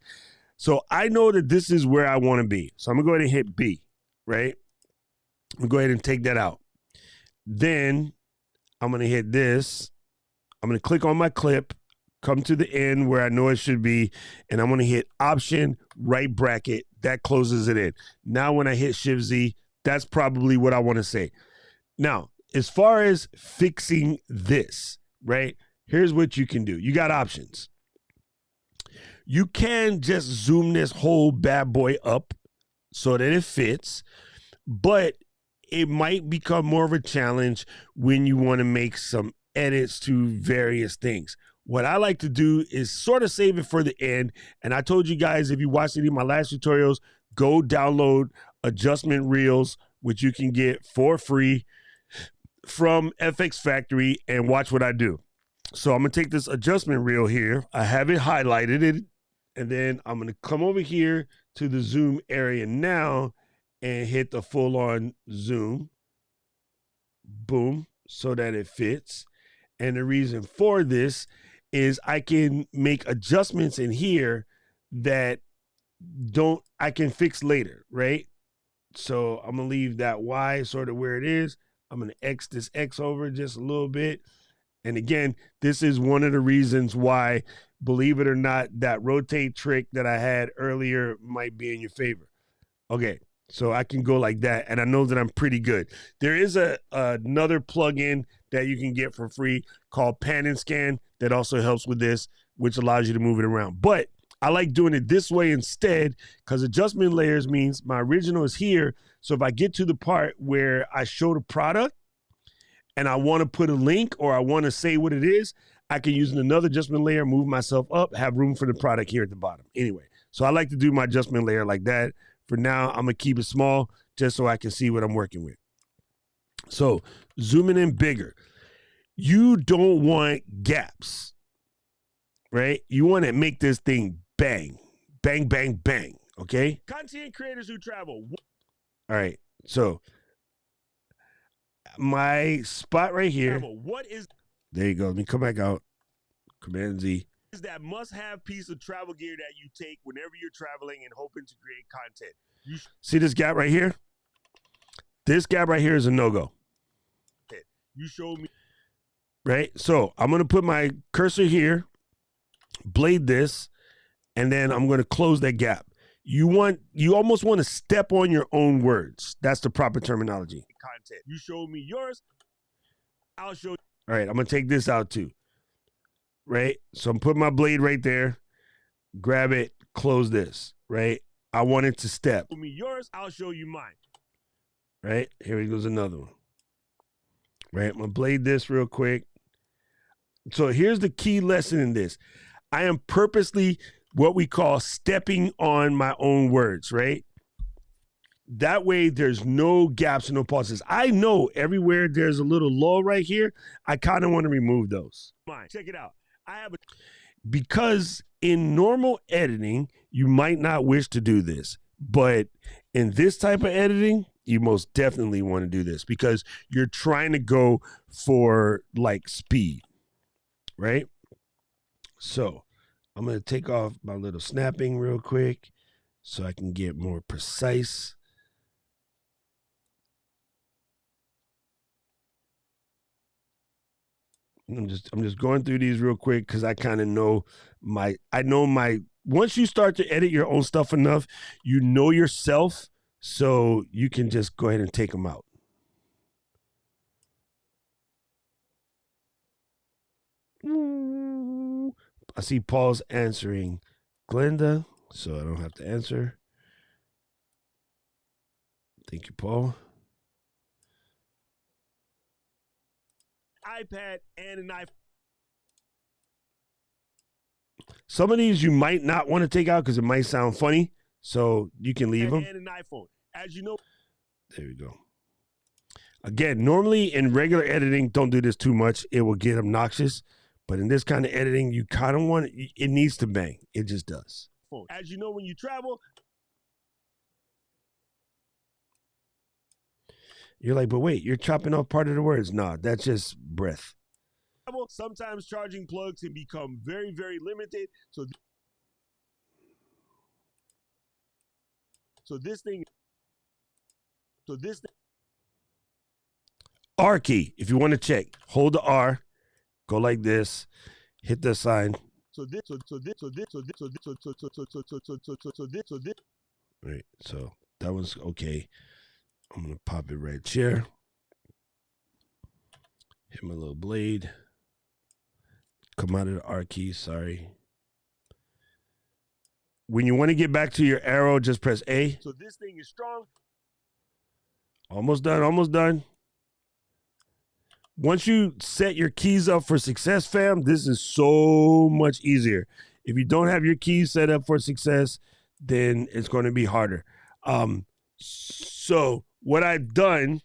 So I know that this is where I want to be. So I'm going to go ahead and hit B, right? I'm going to go ahead and take that out. Then I'm going to hit this. I'm going to click on my clip, come to the end where I know it should be, and I'm going to hit Option, right bracket. That closes it in. Now when I hit Shift Z, that's probably what I want to say. Now, as far as fixing this, right, here's what you can do. You got options. You can just zoom this whole bad boy up so that it fits, but it might become more of a challenge when you want to make some edits to various things. What I like to do is sort of save it for the end. And I told you guys, if you watched any of my last tutorials, go download adjustment reels, which you can get for free from FX Factory, and watch what I do. So I'm going to take this adjustment reel here. I have it highlighted, and then I'm going to come over here to the zoom area now and hit the full on zoom. Boom, so that it fits. And the reason for this is I can make adjustments in here that I can fix later, right? So I'm going to leave that Y sort of where it is. I'm going to X this X over just a little bit. And again, this is one of the reasons why, believe it or not, that rotate trick that I had earlier might be in your favor. Okay, so I can go like that, and I know that I'm pretty good. There is another plugin that you can get for free called Pan and Scan that also helps with this, which allows you to move it around. But I like doing it this way instead because adjustment layers means my original is here. So if I get to the part where I show the product and I want to put a link or I want to say what it is, I can use another adjustment layer, move myself up, have room for the product here at the bottom. Anyway, so I like to do my adjustment layer like that. For now, I'm going to keep it small just so I can see what I'm working with. So zooming in bigger. You don't want gaps, right? You want to make this thing bang, bang, bang, bang, okay? Content creators who travel. All right, so my spot right here. What is? There you go. Let me come back out. Command Z. Is that must-have piece of travel gear that you take whenever you're traveling and hoping to create content. See this gap right here? This gap right here is a no-go. You showed me. Right? So I'm going to put my cursor here, blade this, and then I'm going to close that gap. You almost want to step on your own words. That's the proper terminology. Content. You showed me yours. I'll show you. All right, I'm going to take this out too. Right? So I'm putting my blade right there. Grab it, close this, right? I want it to step. Show me yours, I'll show you mine. Right? Here goes another one. Right? I'm going to blade this real quick. So here's the key lesson in this. I am purposely what we call stepping on my own words, right? That way there's no gaps and no pauses. I know everywhere there's a little lull right here. I kind of want to remove those. Check it out. Because in normal editing, you might not wish to do this, but in this type of editing, you most definitely want to do this because you're trying to go for like speed, right? So I'm going to take off my little snapping real quick so I can get more precise. I'm just going through these real quick because I kind of know once you start to edit your own stuff enough, you know yourself, so you can just go ahead and take them out. I see Paul's answering Glenda, so I don't have to answer. Thank you, Paul. iPad and an iPhone. Some of these you might not want to take out because it might sound funny, so you can leave them. And an iPhone, as you know. There we go. Again, normally in regular editing, don't do this too much. It will get obnoxious. But in this kind of editing, you kind of want it needs to bang. It just does. As you know, when you travel, You're like, but wait, you're chopping off part of the words. No, that's just breath. Sometimes charging plugs can become very, very limited. So this thing. R key. If you want to check, hold the R, go like this, hit the sign. Right. So that was okay. I'm gonna pop it right here. Hit my little blade. Come out of the R key. Sorry. When you want to get back to your arrow, just press A. So this thing is strong. Almost done. Almost done. Once you set your keys up for success, fam, this is so much easier. If you don't have your keys set up for success, then it's going to be harder. So what I've done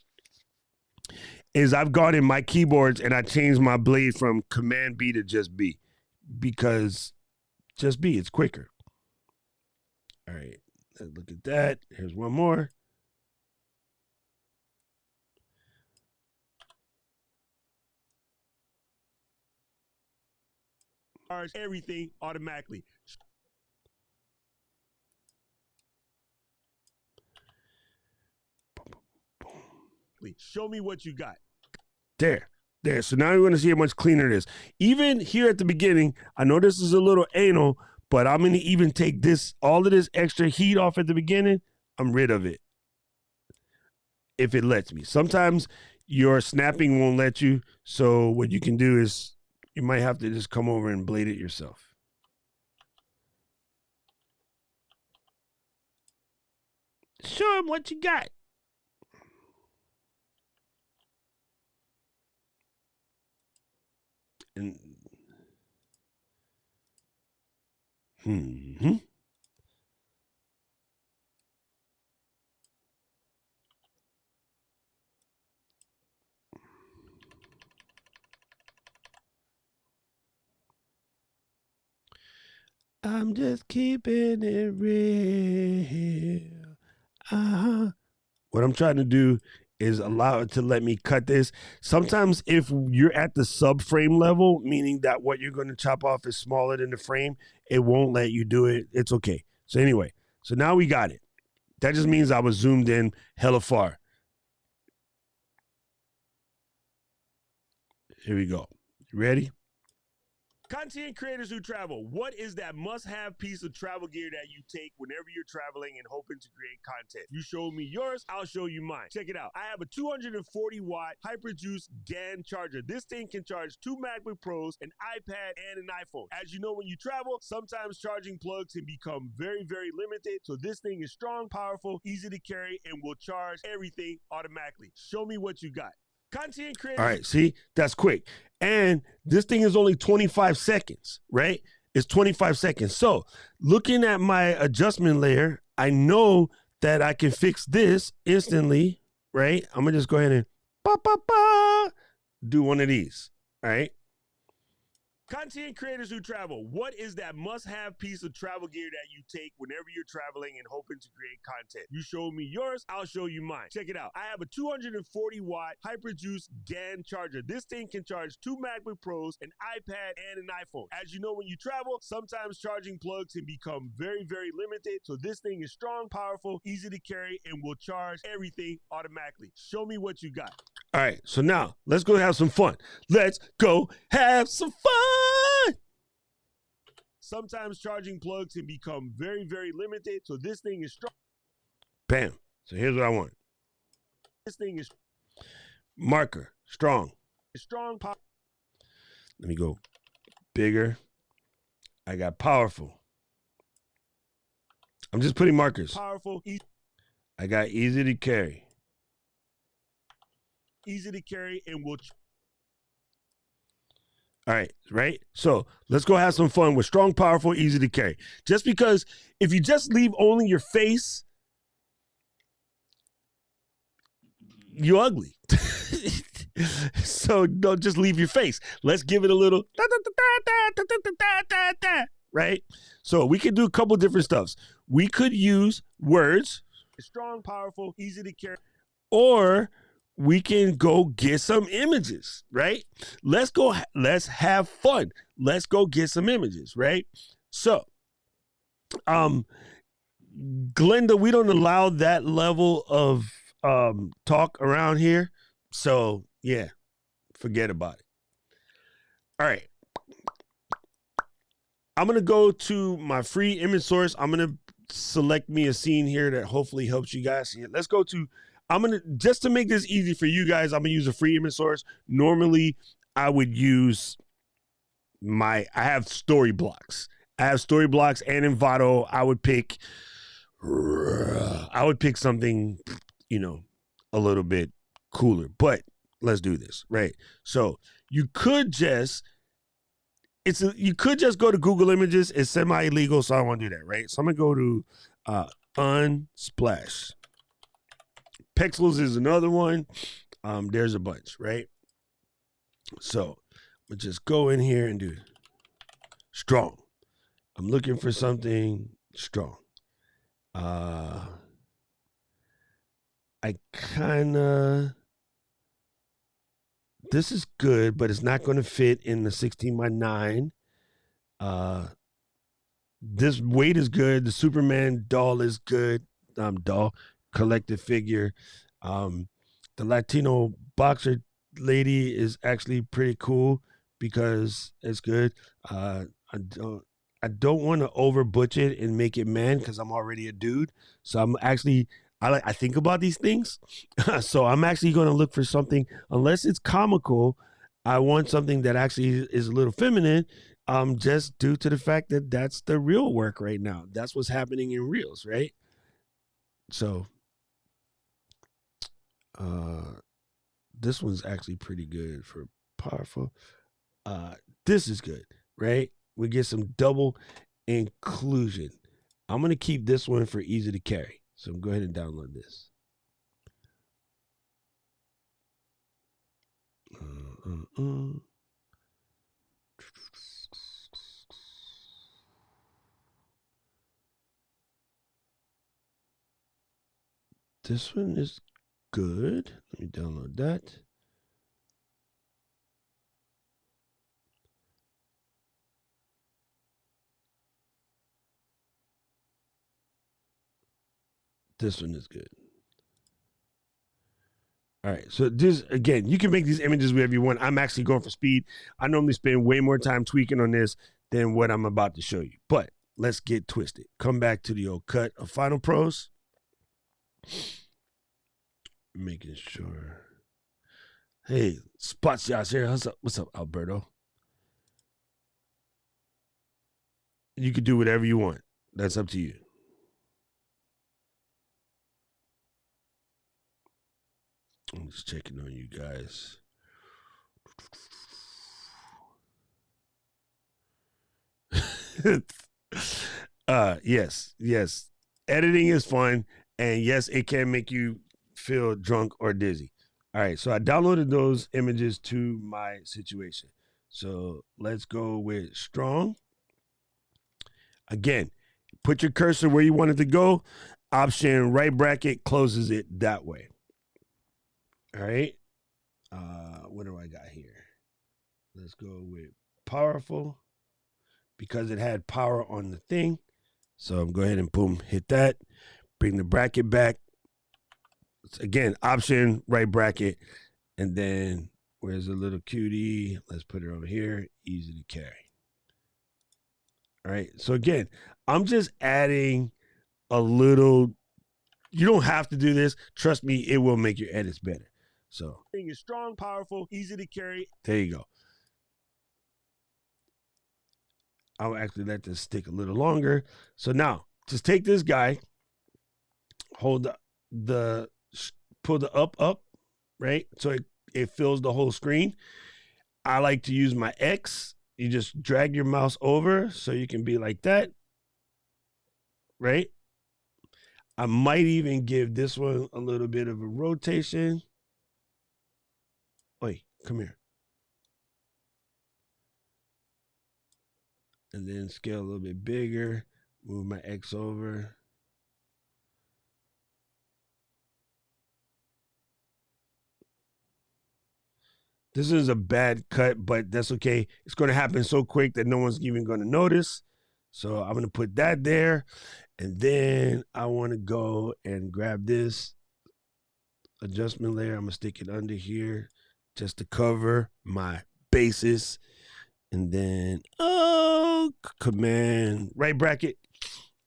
is I've gone in my keyboards and I changed my blade from Command B to just B, because just B, it's quicker. All right, let's look at that. Here's one more. Everything automatically. Show me what you got. There. So now you're going to see how much cleaner it is. Even here at the beginning, I know this is a little anal, but I'm going to even take this, all of this extra heat off at the beginning. I'm rid of it, if it lets me. Sometimes your snapping won't let you. So what you can do is you might have to just come over and blade it yourself. Show him what you got. And I'm just keeping it real. What I'm trying to do is allow it to let me cut this. Sometimes if you're at the subframe level, meaning that what you're going to chop off is smaller than the frame, it won't let you do it. It's okay. So anyway, so now we got it. That just means I was zoomed in hella far. Here we go. You ready? Content creators who travel, what is that must-have piece of travel gear that you take whenever you're traveling and hoping to create content? You show me yours, I'll show you mine. Check it out. I have a 240-watt HyperJuice GAN charger. This thing can charge 2 MacBook Pros, an iPad, and an iPhone. As you know, when you travel, sometimes charging plugs can become very, very limited. So this thing is strong, powerful, easy to carry, and will charge everything automatically. Show me what you got. Content creators. All right, see, that's quick. And this thing is only 25 seconds, right? It's 25 seconds. So looking at my adjustment layer, I know that I can fix this instantly, right? I'm gonna just go ahead and do one of these, all right? Content creators who travel, what is that must-have piece of travel gear that you take whenever you're traveling and hoping to create content? You show me yours, I'll show you mine. Check it out. I have a 240-watt HyperJuice GAN charger. This thing can charge 2 MacBook Pros, an iPad, and an iPhone. As you know, when you travel, sometimes charging plugs can become very, very limited. So this thing is strong, powerful, easy to carry, and will charge everything automatically. Show me what you got. All right, so now let's go have some fun. Let's go have some fun. Sometimes charging plugs can become very, very limited. So this thing is strong. Bam. So here's what I want. This thing is marker, strong. Strong. Let me go bigger. I got powerful. I'm just putting markers. Powerful. I got easy to carry. Easy to carry and will. All right, right? So let's go have some fun with strong, powerful, easy to carry. Just because if you just leave only your face, you're ugly. So don't just leave your face. Let's give it a little, right? So we could do a couple different stuffs. We could use words. Strong, powerful, easy to carry. Or we can go get some images, right? Let's have fun. Let's go get some images, right? So, Glenda, we don't allow that level of talk around here. So, yeah, forget about it. All right. I'm going to go to my free image source. I'm going to select me a scene here that hopefully helps you guys see it. Let's go to, just to make this easy for you guys, I'm going to use a free image source. Normally, I would use I have story blocks. And in Vado, I would pick something, a little bit cooler. But let's do this, right? So you could just go to Google Images. It's semi-illegal, so I don't want to do that, right? So I'm going to go to Unsplash. Pexels is another one. There's a bunch, right? So we'll just go in here and do strong. I'm looking for something strong. I this is good, but it's not going to fit in the 16:9. This weight is good. The Superman doll is good. Doll collected figure. The Latino boxer lady is actually pretty cool because it's good. I don't want to over butch it and make it man because I'm already a dude. So I think about these things. So I'm actually going to look for something, unless it's comical. I want something that actually is a little feminine, just due to the fact that that's the real work right now. That's what's happening in Reels, right? So this one's actually pretty good for powerful. This is good, right? We get some double inclusion. I'm going to keep this one for easy to carry. So go ahead and download this. This one is good. Let me download that. This one is good. All right, so this, again, you can make these images wherever you want. I'm actually going for speed. I normally spend way more time tweaking on this than what I'm about to show you. But let's get twisted. Come back to the old cut of Final Pros. Making sure. Hey, Spots Josh here. What's up, Alberto? You can do whatever you want. That's up to you. I'm just checking on you guys. Yes. Editing is fun, and yes, it can make you feel drunk or dizzy. All right, so I downloaded those images to my situation. So let's go with strong. Again, put your cursor where you want it to go. Option right bracket closes it that way. All right. What do I got here? Let's go with powerful, because it had power on the thing. So I'm go ahead and boom, hit that. Bring the bracket back. Again, option right bracket, and then where's the little cutie? Let's put it over here. Easy to carry. All right. So again, I'm just adding a little. You don't have to do this. Trust me, it will make your edits better. So thing is strong, powerful, easy to carry. There you go. I'll actually let this stick a little longer. So now just take this guy, hold pull the up, right? So it fills the whole screen. I like to use my X. You just drag your mouse over so you can be like that, right? I might even give this one a little bit of a rotation. Wait, come here. And then scale a little bit bigger. Move my X over. This is a bad cut, but that's okay. It's going to happen so quick that no one's even going to notice. So I'm going to put that there. And then I want to go and grab this adjustment layer. I'm going to stick it under here just to cover my bases. And then, command right bracket.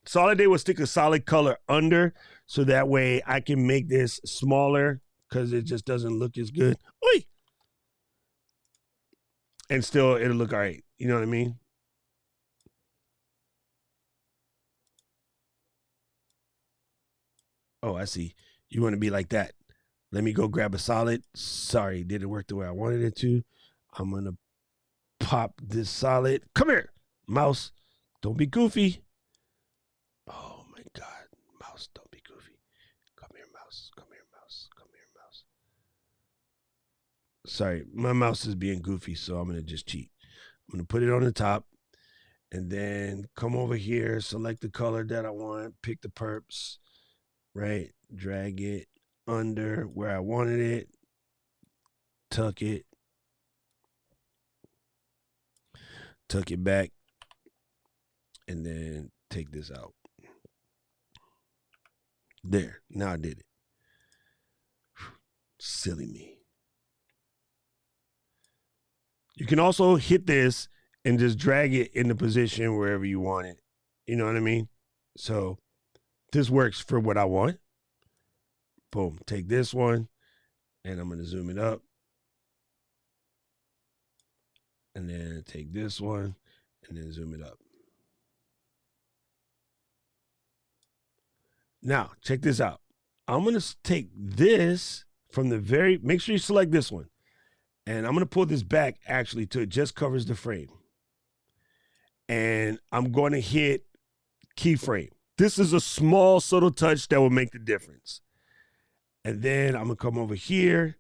So all I did was stick a solid color under, so that way I can make this smaller because it just doesn't look as good. Oi! And still it'll look all right. You know what I mean? Oh, I see. You want to be like that. Let me go grab a solid. Sorry, didn't work the way I wanted it to. I'm going to pop this solid. Come here, mouse. Don't be goofy. Oh my God, mouse, don't be goofy. Come here, mouse. Come here, mouse. Come here, mouse. Sorry, my mouse is being goofy, so I'm going to just cheat. I'm going to put it on the top and then come over here, select the color that I want, pick the perps, right? Drag it under where I wanted it, tuck it back, and then take this out. There, now I did it. Silly me. You can also hit this and just drag it into position wherever you want it. You know what I mean? So this works for what I want. Boom, take this one and I'm going to zoom it up. And then take this one and then zoom it up. Now, check this out. I'm going to take this from the make sure you select this one. And I'm going to pull this back actually till it just covers the frame. And I'm going to hit keyframe. This is a small, subtle touch that will make the difference. And then I'm going to come over here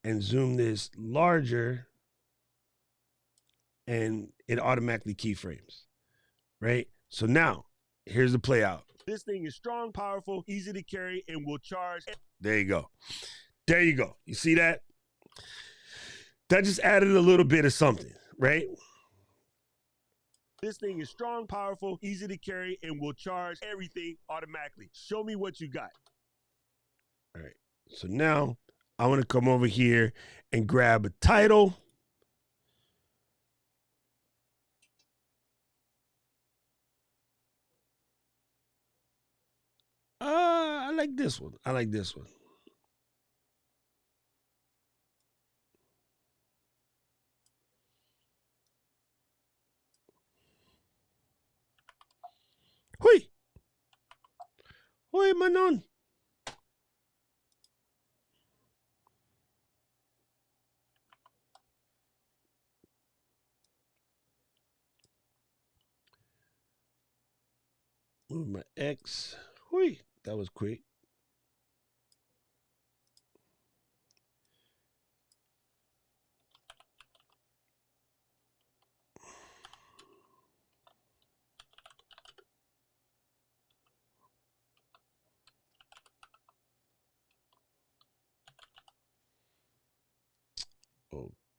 and zoom this larger. And it automatically keyframes, right? So now, here's the play out. This thing is strong, powerful, easy to carry, and will charge. There you go. There you go. You see that? That just added a little bit of something, right? This thing is strong, powerful, easy to carry, and will charge everything automatically. Show me what you got. All right. So now, I want to come over here and grab a title. I like this one. I like this one. Hui. Hui, manon. Move my X. Hui. That was quick.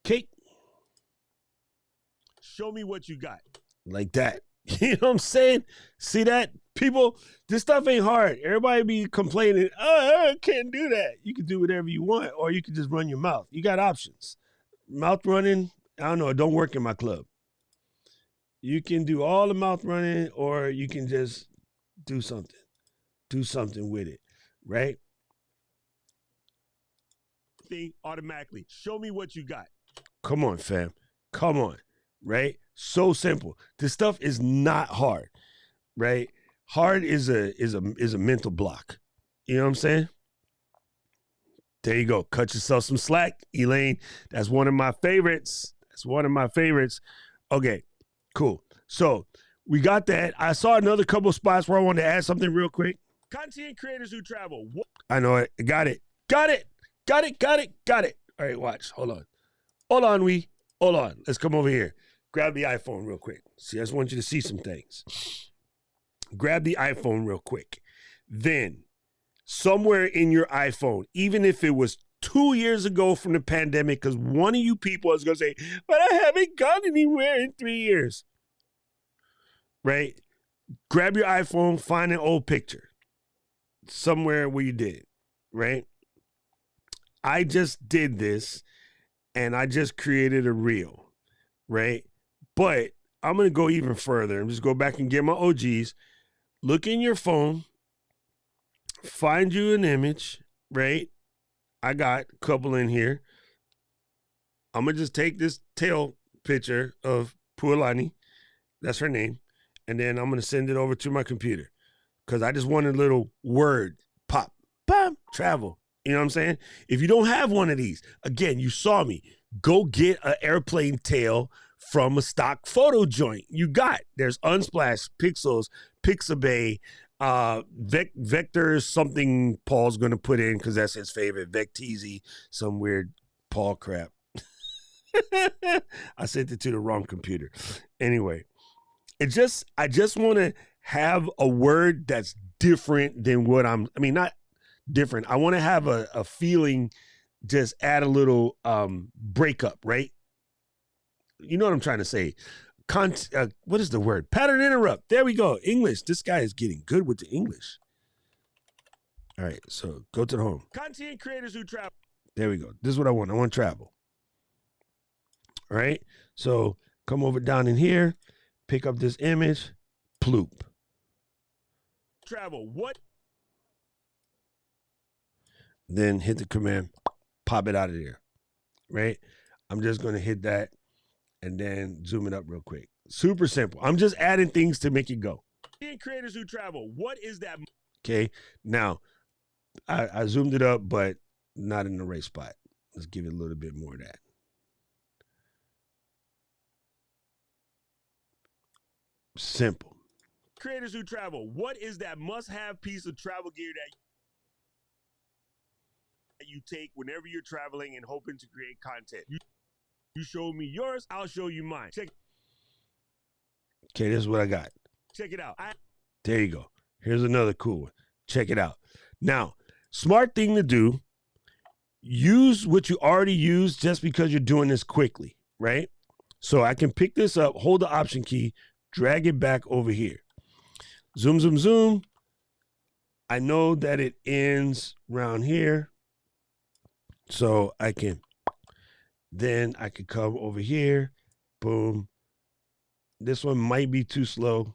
Okay. Show me what you got. Like that. You know what I'm saying? See that? People, this stuff ain't hard. Everybody be complaining, oh, I can't do that. You can do whatever you want, or you can just run your mouth. You got options. Mouth running, I don't know, it don't work in my club. You can do all the mouth running, or you can just do something. Do something with it, right? Thing automatically. Show me what you got. Come on, fam. Come on, right? So simple. This stuff is not hard, right? Hard is a mental block. You know what I'm saying? There you go. Cut yourself some slack, Elaine. That's one of my favorites. That's one of my favorites. Okay, cool. So we got that. I saw another couple spots where I wanted to add something real quick. Content creators who travel. I know it. Got it. Got it. Got it. Got it. Got it. All right, watch. Hold on. Hold on. Let's come over here. Grab the iPhone real quick. See, I just want you to see some things. Grab the iPhone real quick. Then, somewhere in your iPhone, even if it was 2 years ago from the pandemic, because one of you people is going to say, but I haven't gone anywhere in 3 years. Right? Grab your iPhone, find an old picture somewhere where you did it. Right? I just did this and I just created a reel. Right? But I'm going to go even further and just go back and get my OGs. Look in your phone, find you an image, right? I got a couple in here. I'm going to just take this tail picture of Pualani. That's her name. And then I'm going to send it over to my computer because I just want a little word pop, bam, travel. You know what I'm saying? If you don't have one of these, again, you saw me. Go get an airplane tail from a stock photo joint. You got. There's Unsplash, Pixels, Pixabay, Vector, something Paul's going to put in because that's his favorite. Vecteezy, some weird Paul crap. I sent it to the wrong computer. Anyway, I just want to have a word that's different than what not different. I want to have a feeling, just add a little breakup, right? You know what I'm trying to say. What is the word? Pattern interrupt. There we go. English. This guy is getting good with the English. All right, so go to the home. Content creators who travel. There we go. This is what I want. I want travel. All right, so come over down in here, pick up this image, ploop. Travel. What? Then hit the command, pop it out of there. Right? I'm just going to hit that and then zoom it up real quick. Super simple. I'm just adding things to make it go. Creators who travel. What is that? Okay. Now, I zoomed it up, but not in the right spot. Let's give it a little bit more of that. Simple. Creators who travel. What is that must-have piece of travel gear that you take whenever you're traveling and hoping to create content? You show me yours, I'll show you mine. Okay, this is what I got. Check it out. There you go. Here's another cool one. Check it out. Now, smart thing to do, use what you already use just because you're doing this quickly, right? So I can pick this up, hold the Option key, drag it back over here. Zoom, zoom, zoom. I know that it ends around here. So I can come over here. Boom. This one might be too slow,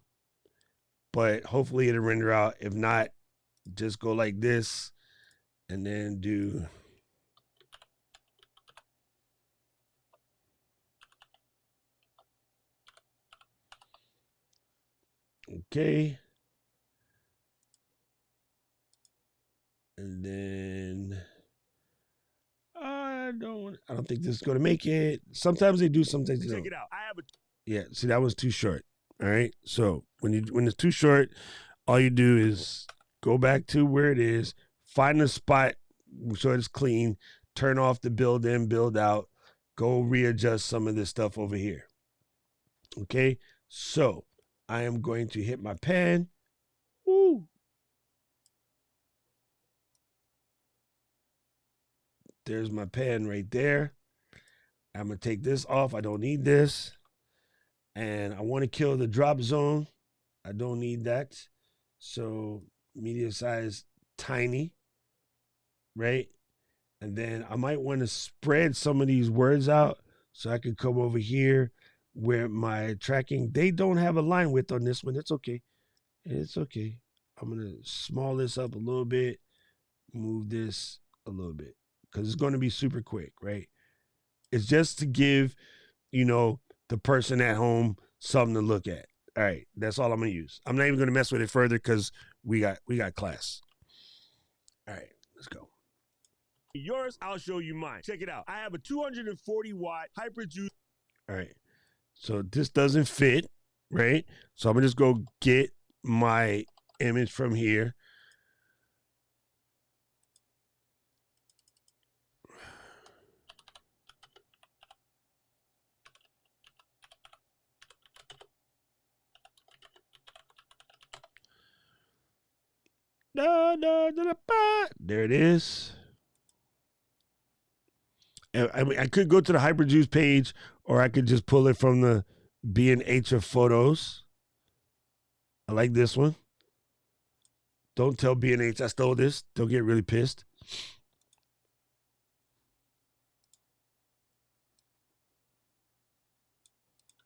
but hopefully it'll render out. If not, just go like this and then do. Okay. And then I don't think this is going to make it. Sometimes they do, sometimes they don't. Check it out. Yeah, see, that was too short. All right. So when it's too short, all you do is go back to where it is, find a spot so it's clean, turn off the build in, build out, go readjust some of this stuff over here. Okay. So I am going to hit my pen. Woo. There's my pen right there. I'm going to take this off. I don't need this. And I want to kill the drop zone. I don't need that. So medium size, tiny, right? And then I might want to spread some of these words out so I can come over here where my tracking, they don't have a line width on this one. It's okay. It's okay. I'm going to small this up a little bit, move this a little bit because it's going to be super quick, right? It's just to give, the person at home something to look at. All right, that's all I'm going to use. I'm not even going to mess with it further because we got class. All right, let's go. Yours, I'll show you mine. Check it out. I have a 240 watt hyper juice. All right, so this doesn't fit, right? So I'm going to just go get my image from here. There it is. I mean, I could go to the Hyperjuice page, or I could just pull it from the B&H of photos. I like this one. Don't tell B&H I stole this. They'll get really pissed.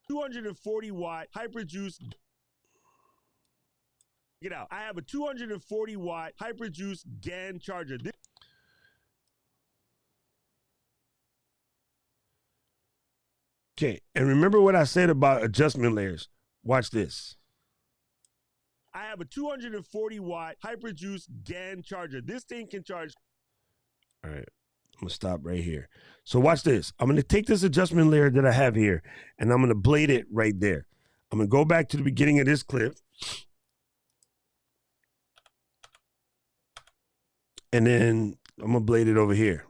$240-watt Hyperjuice. Get out. I have a 240-watt Hyperjuice GAN charger. Okay, and remember what I said about adjustment layers. Watch this. I have a 240-watt Hyperjuice GAN charger. This thing can charge. All right, I'm gonna stop right here. So watch this. I'm gonna take this adjustment layer that I have here, and I'm gonna blade it right there. I'm gonna go back to the beginning of this clip. And then I'm gonna blade it over here.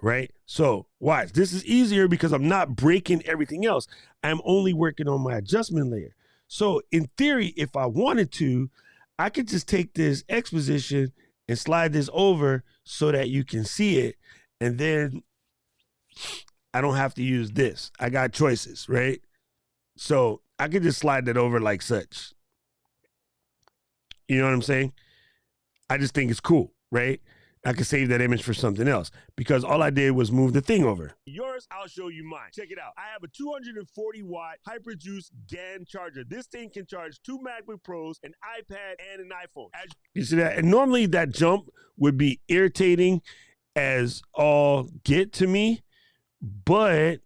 Right? So watch, this is easier because I'm not breaking everything else. I'm only working on my adjustment layer. So in theory, if I wanted to, I could just take this X position and slide this over so that you can see it. And then I don't have to use this. I got choices, right? So I could just slide that over like such. You know what I'm saying? I just think it's cool, right? I could save that image for something else because all I did was move the thing over. Yours, I'll show you mine. Check it out. I have a 240-watt Hyperjuice GAN charger. This thing can charge 2 MacBook Pros, an iPad, and an iPhone. You see that? And normally that jump would be irritating as all get to me, but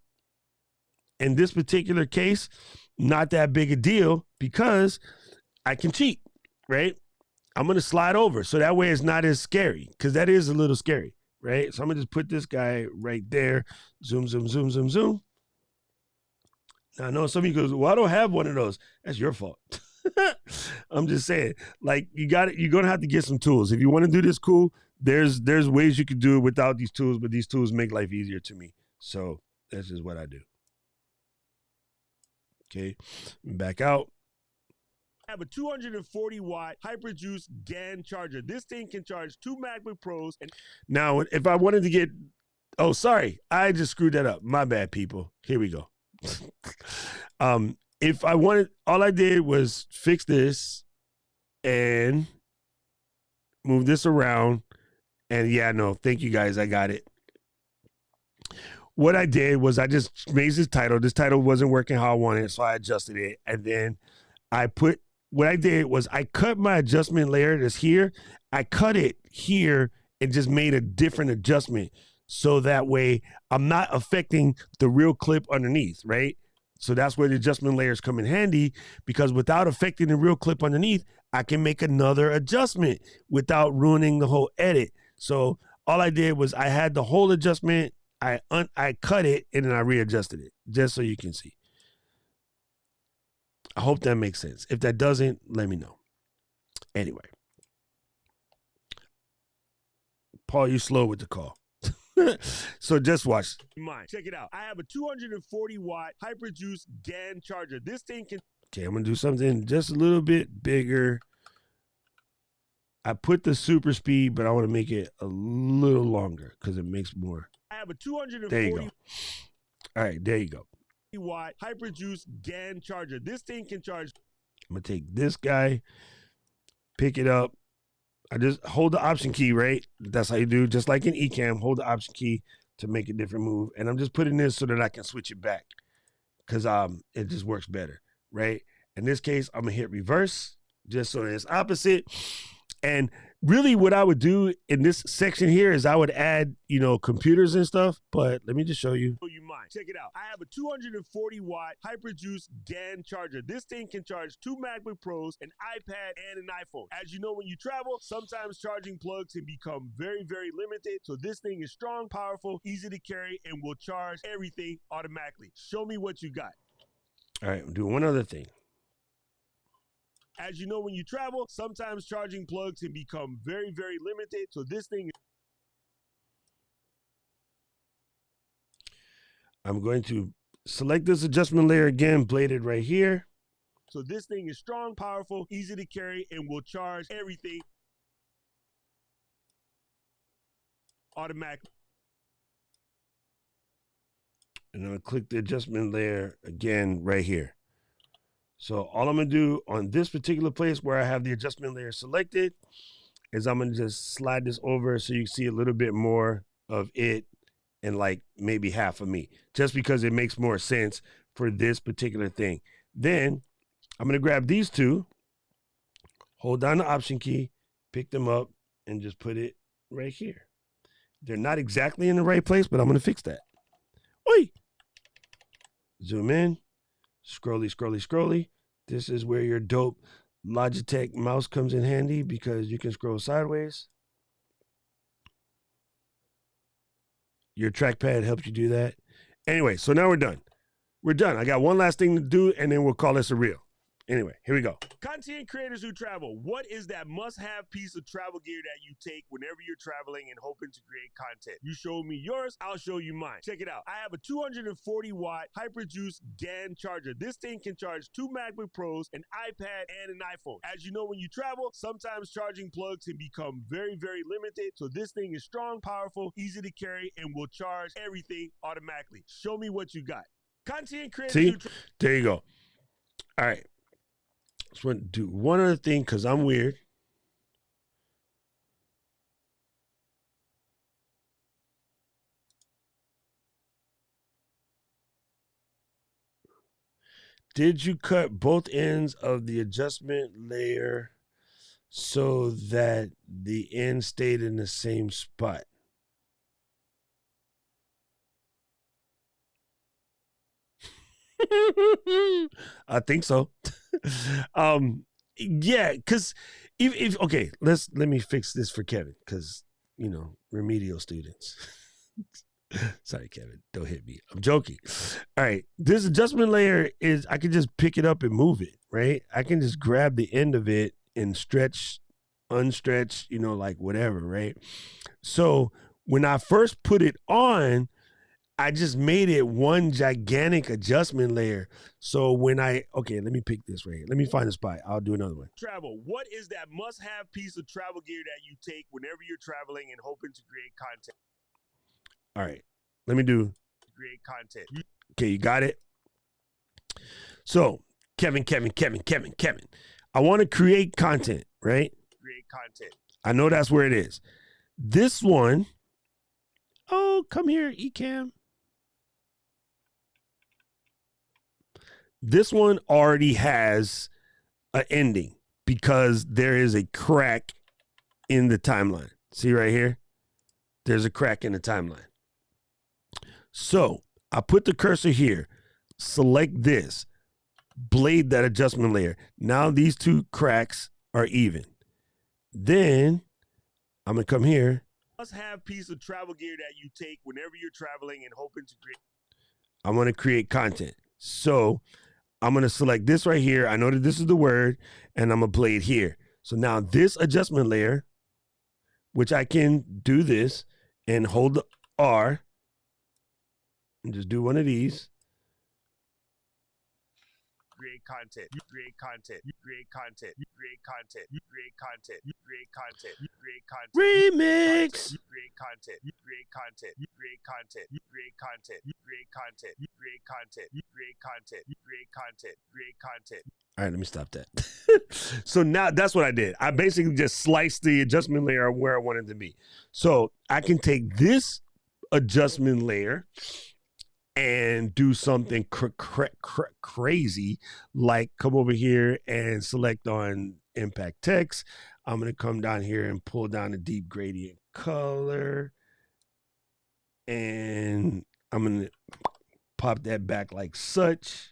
in this particular case, not that big a deal because I can cheat, right? I'm going to slide over so that way it's not as scary because that is a little scary, right? So I'm going to just put this guy right there. Zoom, zoom, zoom, zoom, zoom. Now, I know some of you goes, well, I don't have one of those. That's your fault. I'm just saying, like, you're going to have to get some tools. If you want to do this cool, there's ways you can do it without these tools, but these tools make life easier to me. So that's just what I do. Okay, back out. I have a 240-watt Hyperjuice GAN charger. This thing can charge 2 MacBook Pros. And now, if I wanted to get, oh, sorry, I just screwed that up. My bad, people. Here we go. If I wanted, all I did was fix this and move this around. And yeah, no, thank you guys. I got it. What I did was I just made this title. This title wasn't working how I wanted, so I adjusted it. And then what I did was I cut my adjustment layer that's here. I cut it here and just made a different adjustment. So that way I'm not affecting the real clip underneath, right? So that's where the adjustment layers come in handy because without affecting the real clip underneath, I can make another adjustment without ruining the whole edit. So all I did was I had the whole adjustment. I cut it and then I readjusted it just so you can see. I hope that makes sense. If that doesn't, let me know. Anyway. Paul, you slow with the call. So just watch. Mine. Check it out. I have a 240-watt Hyperjuice GAN charger. This thing can... Okay, I'm going to do something just a little bit bigger. I put the super speed, but I want to make it a little longer because it makes more. I have a 240... There you go. All right, there you go. Watt Hyperjuice GAN charger. This thing can charge. I'm gonna take this guy, pick it up. I just hold the option key, right? That's how you do, just like in Ecamm, hold the option key to make a different move. And I'm just putting this so that I can switch it back because it just works better, right? In this case, I'm gonna hit reverse just so it's opposite. And really what I would do in this section here is I would add, computers and stuff, but let me just show you. Mine. Check it out. I have a 240-watt Hyperjuice GAN charger. This thing can charge 2 MacBook Pros, an iPad, and an iPhone. As you know, when you travel, sometimes charging plugs can become very, very limited. So this thing is strong, powerful, easy to carry, and will charge everything automatically. Show me what you got. All right, I'm doing one other thing. As you know, when you travel, sometimes charging plugs can become very, very limited. So this thing is... I'm going to select this adjustment layer again, bladed right here. So this thing is strong, powerful, easy to carry, and will charge everything automatically. And I'm going to click the adjustment layer again right here. So all I'm going to do on this particular place where I have the adjustment layer selected is I'm going to just slide this over so you see a little bit more of it and like maybe half of me, just because it makes more sense for this particular thing. Then I'm going to grab these two, hold down the Option key, pick them up, and just put it right here. They're not exactly in the right place, but I'm going to fix that. Oi! Zoom in, scrolly, scrolly, scrolly. This is where your dope Logitech mouse comes in handy because you can scroll sideways. Your trackpad helps you do that. Anyway, so now we're done. We're done. I got one last thing to do, and then we'll call this a reel. Anyway, here we go. Content creators who travel, what is that must-have piece of travel gear that you take whenever you're traveling and hoping to create content? You show me yours, I'll show you mine. Check it out. I have a 240-watt HyperJuice GAN charger. This thing can charge 2 MacBook Pros, an iPad, and an iPhone. As you know, when you travel, sometimes charging plugs can become very, very limited. So this thing is strong, powerful, easy to carry, and will charge everything automatically. Show me what you got. Content creators. See, there you go. All right. Just want to do one other thing because I'm weird. Did you cut both ends of the adjustment layer so that the end stayed in the same spot? I think so. Yeah, because if okay, let me fix this for Kevin, because you know, remedial students. Sorry, Kevin, don't hit me. I'm joking. All right, this adjustment layer is, I can just pick it up and move it, right? I can just grab the end of it and stretch, unstretch, you know, like whatever, right? So when I first put it on, I just made it one gigantic adjustment layer. So when okay, let me pick this right here. Let me find a spot. I'll do another one. Travel. What is that must-have piece of travel gear that you take whenever you're traveling and hoping to create content? All right, let me do. Create content. Okay, you got it. So Kevin. I want to create content, right? Create content. I know that's where it is. This one. Oh, come here, Ecamm. This one already has an ending because there is a crack in the timeline. See right here? There's a crack in the timeline. So I put the cursor here, select this, blade that adjustment layer. Now these two cracks are even. Then I'm going to come here. Must-have piece of travel gear that you take whenever you're traveling and hoping to create. I want to create content. So I'm going to select this right here. I know that this is the word, and I'm going to play it here. So now this adjustment layer, which I can do this and hold the R and just do one of these. Create content. You create content. You create content. You create content. You create content. You create content. You create content. Remix. You create content. You create content. You create content. You create content. You create content. You create content. You create content. You create content. Create content. All right, let me stop that. So now that's what I did. I basically just sliced the adjustment layer where I wanted to be. So I can take this adjustment layer and do something crazy, like come over here and select on impact text. I'm going to come down here and pull down the deep gradient color, and I'm going to pop that back like such.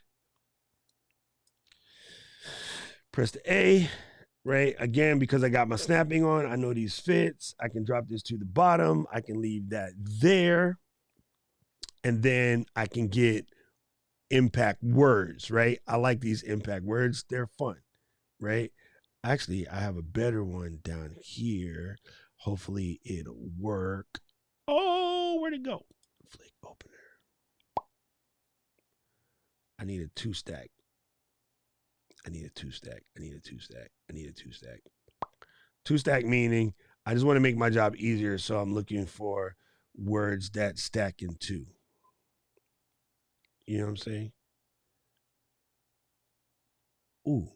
Press the A, right? Again, because I got my snapping on, I know these fits. I can drop this to the bottom. I can leave that there. And then I can get impact words, right? I like these impact words. They're fun, right? Actually, I have a better one down here. Hopefully it'll work. Oh, where'd it go? Flick opener. I need a 2-stack. I need a 2-stack. I need a 2-stack. I need a 2-stack. 2-stack meaning I just want to make my job easier. So I'm looking for words that stack in 2. You know what I'm saying? Ooh,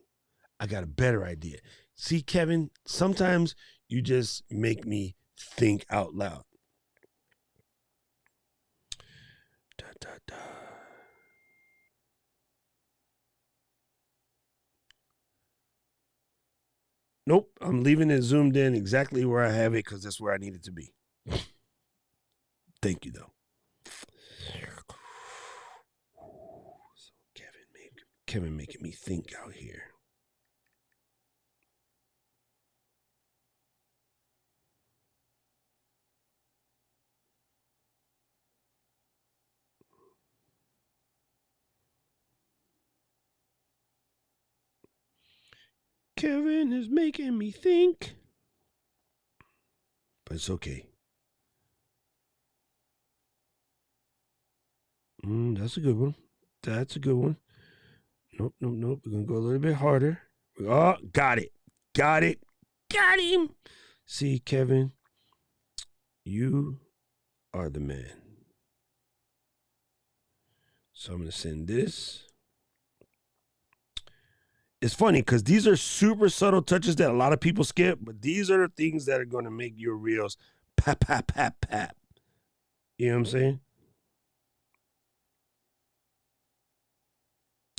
I got a better idea. See, Kevin, sometimes you just make me think out loud. Da, da, da. Nope, I'm leaving it zoomed in exactly where I have it because that's where I need it to be. Thank you, though. So Kevin making me think out here. Kevin is making me think. But it's okay. That's a good one. That's a good one. Nope. We're going to go a little bit harder. Oh, got it. Got him. See, Kevin, you are the man. So I'm going to send this. It's funny because these are super subtle touches that a lot of people skip, but these are the things that are going to make your reels pap, pap, pap, pap. You know what I'm saying?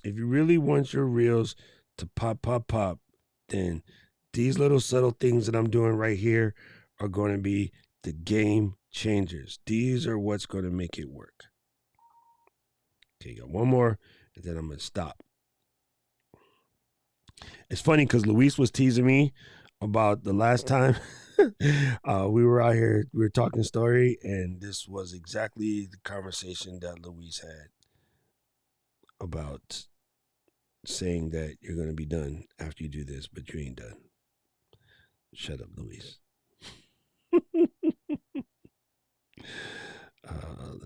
If you really want your reels to pop, pop, pop, then these little subtle things that I'm doing right here are going to be the game changers. These are what's going to make it work. Okay, got one more, and then I'm going to stop. It's funny because Luis was teasing me about the last time we were out here, we were talking story, and this was exactly the conversation that Luis had about saying that you're going to be done after you do this, but you ain't done. Shut up, Luis. Let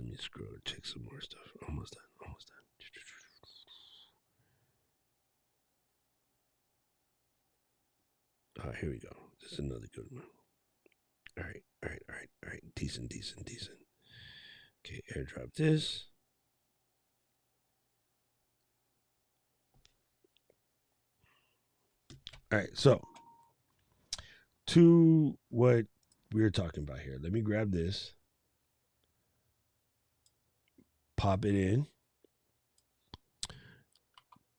me scroll, check some more stuff. Almost done. Here we go. This is another good one. All right. Decent. Okay, airdrop this. All right, so to what we were talking about here. Let me grab this. Pop it in.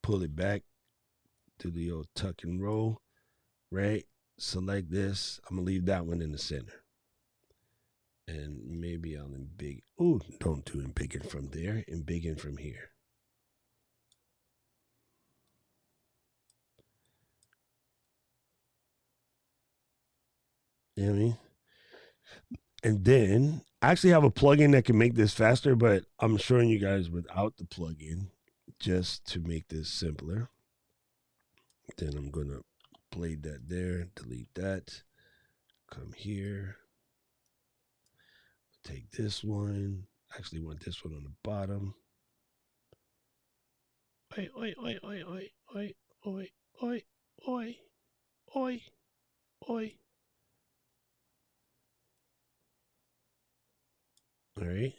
Pull it back to the old tuck and roll. Right? Select this. I'm going to leave that one in the center. And maybe I'll embiggen. Oh, don't do embiggen from there. Embiggen from here. You know what I mean? And then I actually have a plugin that can make this faster, but I'm showing you guys without the plugin just to make this simpler. Then I'm going to blade that there, delete that, come here, take this one. I actually want this one on the bottom. Oi. All right.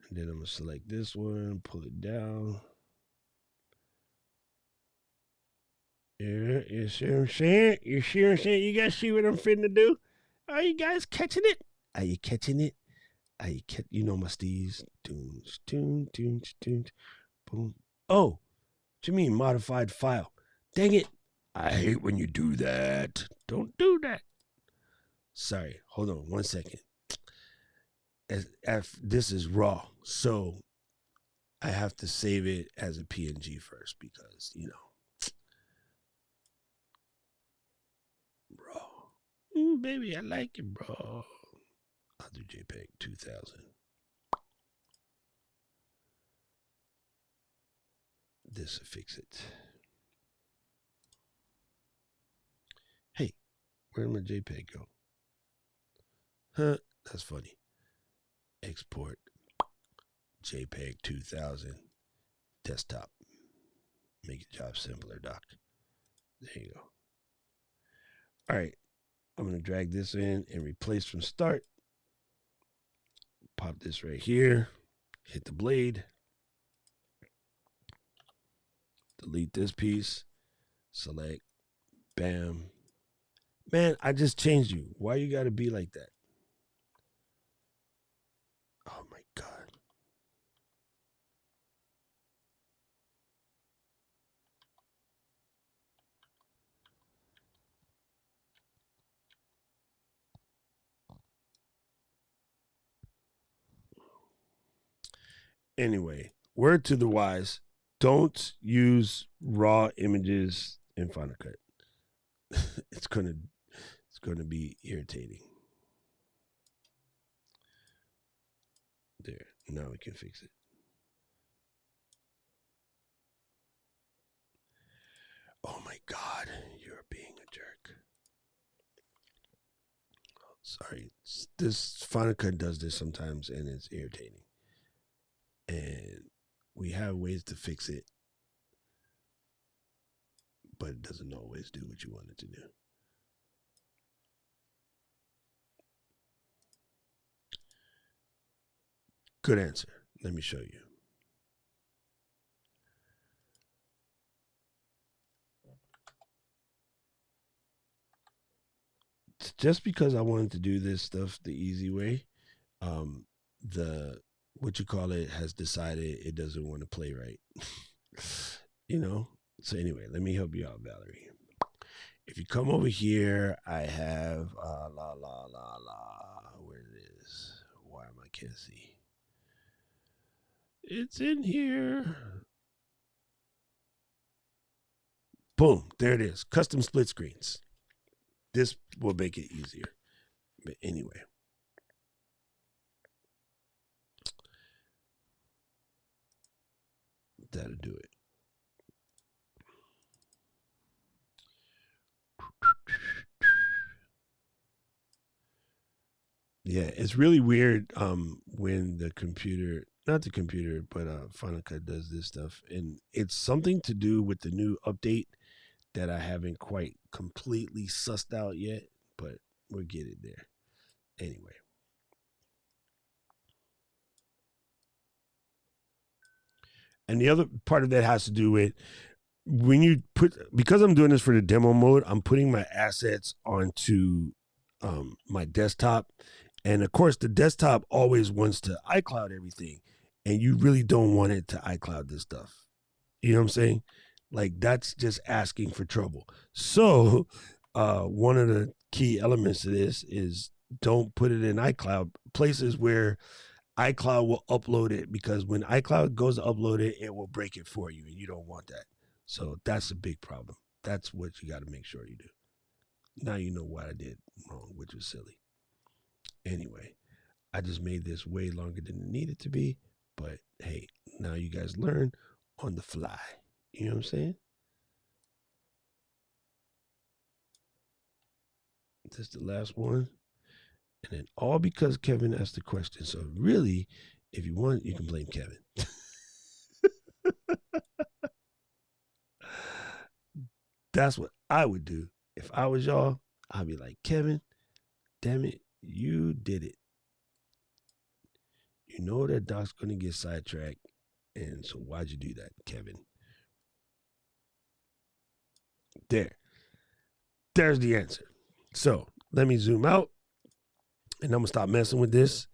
And then I'm going to select this one, pull it down. Yeah, you see what I'm saying? You see what I'm saying? You guys see what I'm finna do? Are you guys catching it? Are you catching it? You know my steez. Doom, boom. Oh, what you mean modified file? Dang it. I hate when you do that. Don't do that. Sorry, hold on 1 second. This is raw, so I have to save it as a PNG first because, you know, raw. Baby, I like it, bro. I'll do JPEG 2000. This will fix it. Hey, where'd my JPEG go? Huh, that's funny. Export JPEG 2000 desktop. Make your job simpler, doc. There you go. All right, I'm going to drag this in and replace from start. Pop this right here. Hit the blade. delete this piece, select, bam. Man, I just changed you. Why you gotta be like that? Oh my God. Anyway, word to the wise, don't use raw images in Final Cut. it's gonna be irritating. There, now we can fix it. Oh my God, you're being a jerk. Oh, sorry, this Final Cut does this sometimes, and it's irritating. And we have ways to fix it, but it doesn't always do what you want it to do. Good answer. Let me show you. Just because I wanted to do this stuff the easy way, the what you call it has decided it doesn't want to play right. You know? So anyway, let me help you out, Valerie. If you come over here, I have where it is. Why am I can't see? It's in here. Boom, there it is. Custom split screens. This will make it easier. But anyway. That'll do it. Yeah, it's really weird when the computer, not the computer, but Final Cut does this stuff. And it's something to do with the new update that I haven't quite completely sussed out yet, but we'll get it there. Anyway. And the other part of that has to do with when you put, because I'm doing this for the demo mode, I'm putting my assets onto my desktop. And of course, the desktop always wants to iCloud everything. And you really don't want it to iCloud this stuff. You know what I'm saying? Like, that's just asking for trouble. So one of the key elements of this is don't put it in iCloud, places where iCloud will upload it, because when iCloud goes to upload it, it will break it for you, and you don't want that. So that's a big problem. That's what you got to make sure you do. Now you know what I did wrong, which was silly. Anyway, I just made this way longer than it needed to be, but hey, now you guys learn on the fly. You know what I'm saying? This is the last one. And then all because Kevin asked the question. So really, if you want, you can blame Kevin. That's what I would do. If I was y'all, I'd be like, Kevin, damn it, you did it. You know that Doc's going to get sidetracked. And so why'd you do that, Kevin? There's the answer. So let me zoom out. And I'm going to stop messing with this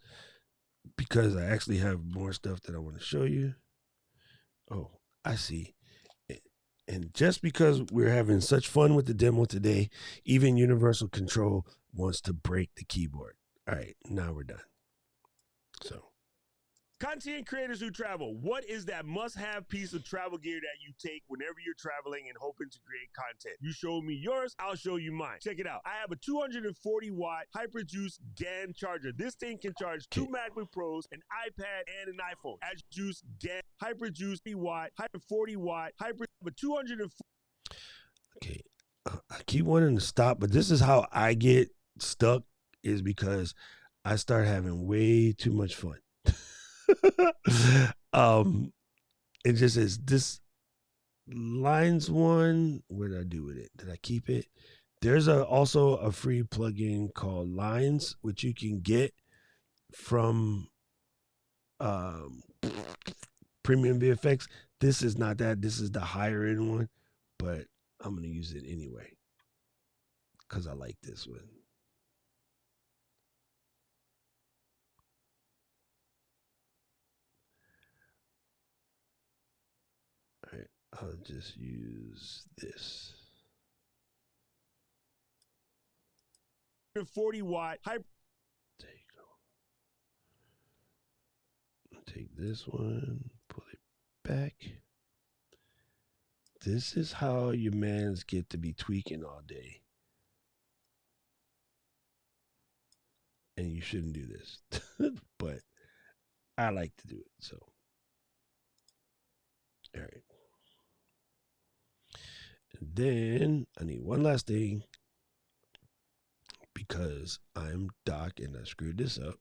because I actually have more stuff that I want to show you. Oh, I see. And just because we're having such fun with the demo today, even Universal Control wants to break the keyboard. All right, now we're done. So. Content creators who travel, what is that must-have piece of travel gear that you take whenever you're traveling and hoping to create content? You show me yours, I'll show you mine. Check it out. I have a 240-watt HyperJuice GAN charger. This thing can charge 2 MacBook Pros, an iPad, and an iPhone. HyperJuice GAN, HyperJuice 3-watt, 40-watt, Hyper, a 240. Okay, I keep wanting to stop, but this is how I get stuck, is because I start having way too much fun. It just is this lines one. What did I do with it? Did I keep it? There's also a free plugin called Lines, which you can get from premium VFX. This is not that. This is the higher end one, but I'm going to use it anyway because I like this one. All right, I'll just use this. 40-watt hyper. There you go. Take this one, pull it back. This is how your mans get to be tweaking all day. And you shouldn't do this. But I like to do it, so. All right. And then I need one last thing because I'm Doc and I screwed this up.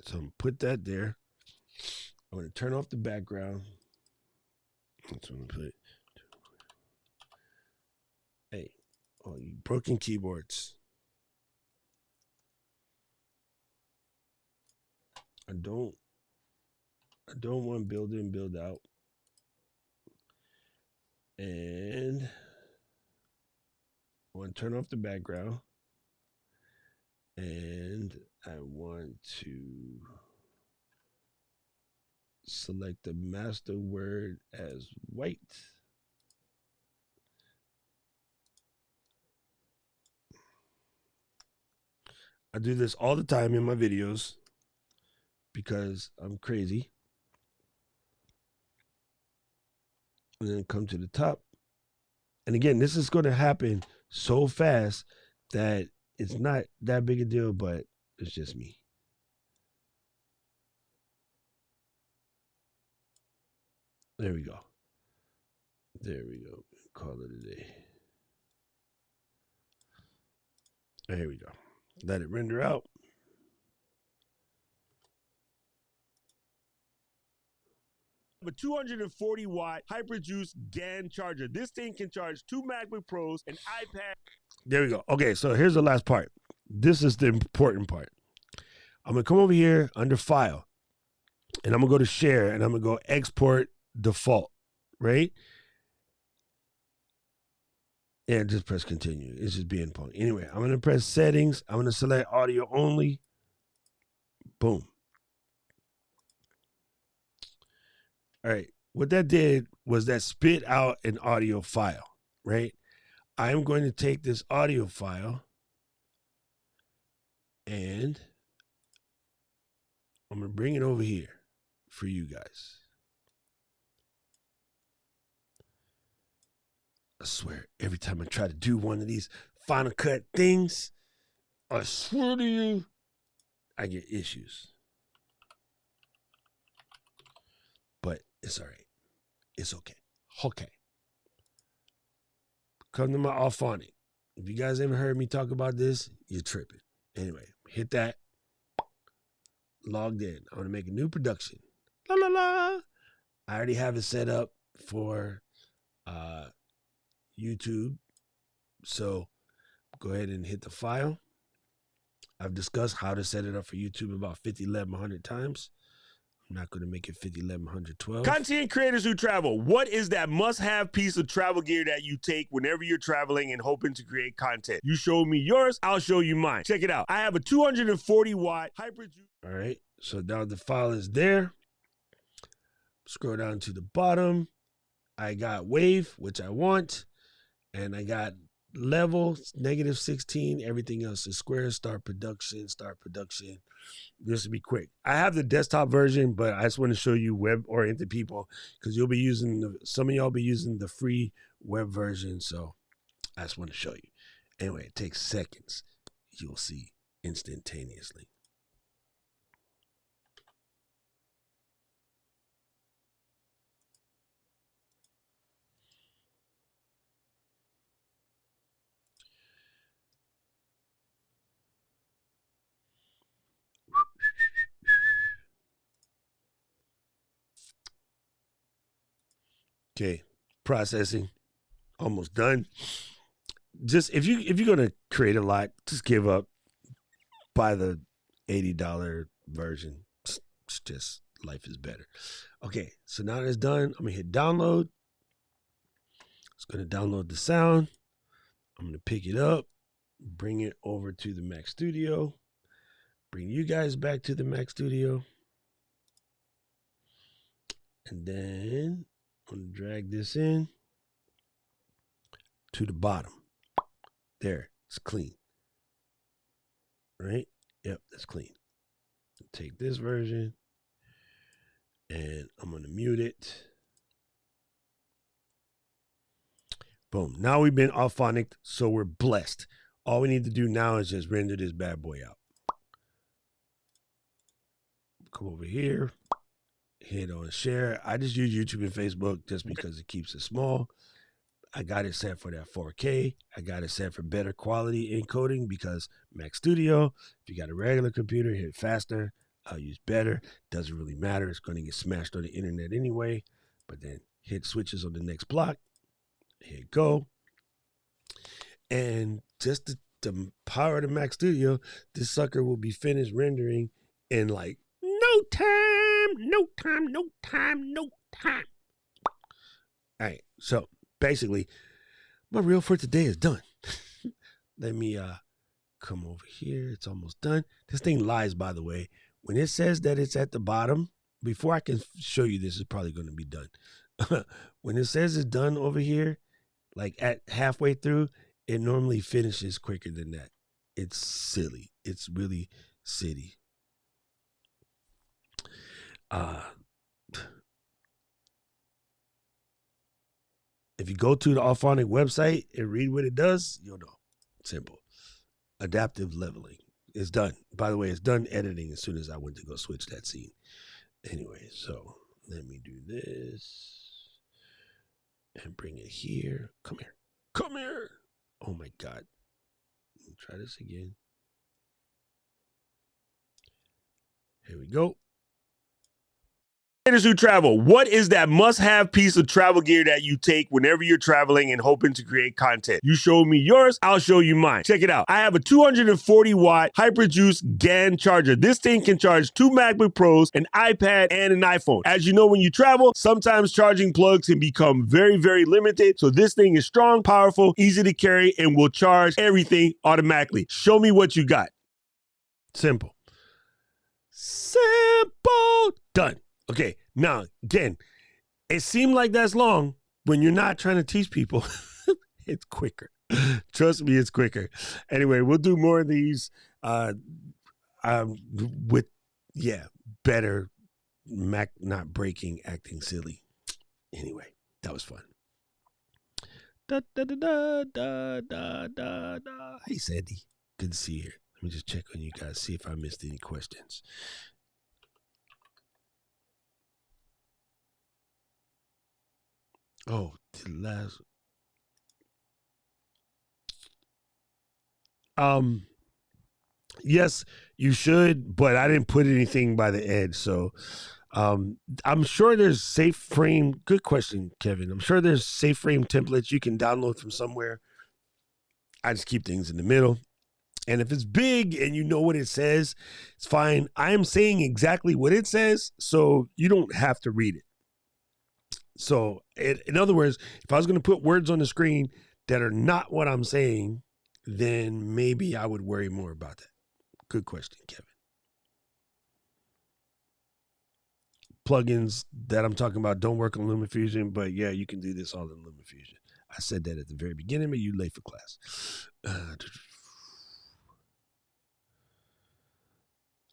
So I'm going to put that there. I'm going to turn off the background. That's what I'm going to put. Hey, all you broken keyboards. I don't want build in, build out. And I want to turn off the background. And I want to select the master word as white. I do this all the time in my videos because I'm crazy. And then come to the top. And again, this is going to happen so fast that it's not that big a deal, but it's just me. There we go. There we go. Call it a day. There we go. Let it render out. A 240-watt HyperJuice GAN charger. This thing can charge 2 MacBook Pros, an iPad. There we go. Okay, so here's the last part. This is the important part. I'm going to come over here under File, and I'm going to go to Share, and I'm going to go Export Default, right? And just press Continue. It's just being pwned. Anyway, I'm going to press Settings. I'm going to select Audio Only. Boom. All right, what that did was that spit out an audio file, right? I'm going to take this audio file and I'm going to bring it over here for you guys. I swear, every time I try to do one of these Final Cut things, I swear to you, I get issues. But it's all right. It's okay. Okay. Come to my auphonic. If you guys ever heard me talk about this, you're tripping. Anyway, hit that. Logged in. I want to make a new production. La la la. I already have it set up for YouTube. So go ahead and hit the file. I've discussed how to set it up for YouTube about 50, 1100 times. I'm not going to make it 50, 11, 112. Content creators who travel. What is that must-have piece of travel gear that you take whenever you're traveling and hoping to create content? You show me yours, I'll show you mine. Check it out. I have a 240-watt HyperJuice. All right, so now the file is there. Scroll down to the bottom. I got wave, which I want, and I got level, -16. Everything else is square. Start production. This will be quick. I have the desktop version, but I just want to show you web-oriented people because you'll be using some of y'all be using the free web version. So I just want to show you. Anyway, it takes seconds. You'll see instantaneously. Okay, processing, almost done. just if you're gonna create a lot, just give up. Buy the $80 version. It's just life is better. Okay, so now that it's done, I'm gonna hit download. It's gonna download the sound. I'm gonna pick it up, bring it over to the Mac Studio, bring you guys back to the Mac Studio, and then I'm gonna drag this in to the bottom. There, it's clean. Right? Yep, that's clean. Take this version and I'm going to mute it. Boom. Now we've been auphonic, so we're blessed. All we need to do now is just render this bad boy out. Come over here, hit on share. I just use YouTube and Facebook just because it keeps it small. I got it set for that 4K. I got it set for better quality encoding because Mac Studio, if you got a regular computer, hit faster. I'll use better. Doesn't really matter. It's going to get smashed on the internet anyway. But then hit switches on the next block. Hit go. And just the power of the Mac Studio, this sucker will be finished rendering in like no time. All right. So basically, my reel for today is done. Let me come over here. It's almost done. This thing lies, by the way. When it says that it's at the bottom, before I can show you this, is probably going to be done. When it says it's done over here, like at halfway through, it normally finishes quicker than that. It's silly. It's really silly. If you go to the Auphonic website and read what it does, you'll know. Simple. Adaptive leveling. It's done. By the way, it's done editing as soon as I went to go switch that scene. Anyway, so let me do this and bring it here. Come here. Come here. Oh my God. Let me try this again. Here we go. Who travel, what is that must-have piece of travel gear that you take whenever you're traveling and hoping to create content? You show me yours, I'll show you mine. Check it out. I have a 240-watt HyperJuice GAN charger. This thing can charge 2 MacBook Pros, an iPad, and an iPhone. As you know, when you travel, sometimes charging plugs can become very, very limited. So this thing is strong, powerful, easy to carry, and will charge everything automatically. Show me what you got. Simple. Done. Okay, now, again, it seemed like that's long. When you're not trying to teach people, it's quicker. Trust me, it's quicker. Anyway, we'll do more of these with, better Mac not breaking, acting silly. Anyway, that was fun. Hey, Sandy. Good to see you here. Let me just check on you guys, see if I missed any questions. Oh, the last. Yes, you should, but I didn't put anything by the edge, so I'm sure there's safe frame. Good question, Kevin. I'm sure there's safe frame templates you can download from somewhere. I just keep things in the middle. And if it's big and you know what it says, it's fine. I am saying exactly what it says, so you don't have to read it. So, in other words, if I was going to put words on the screen that are not what I'm saying, then maybe I would worry more about that. Good question, Kevin. Plugins that I'm talking about don't work on LumaFusion, but yeah, you can do this all in LumaFusion. I said that at the very beginning, but you late for class.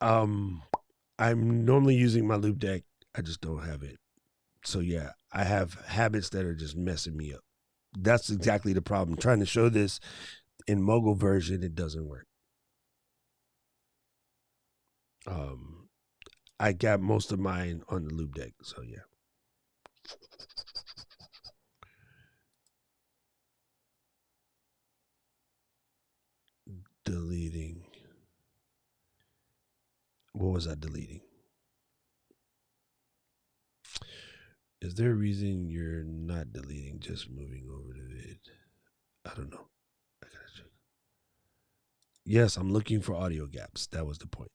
I'm normally using my loop deck. I just don't have it. So yeah, I have habits that are just messing me up. That's exactly the problem. Trying to show this in mogul version, it doesn't work. I got most of mine on the loop deck, so yeah. Deleting. What was I deleting? Is there a reason you're not deleting, just moving over to it? I don't know. Yes, I'm looking for audio gaps. That was the point.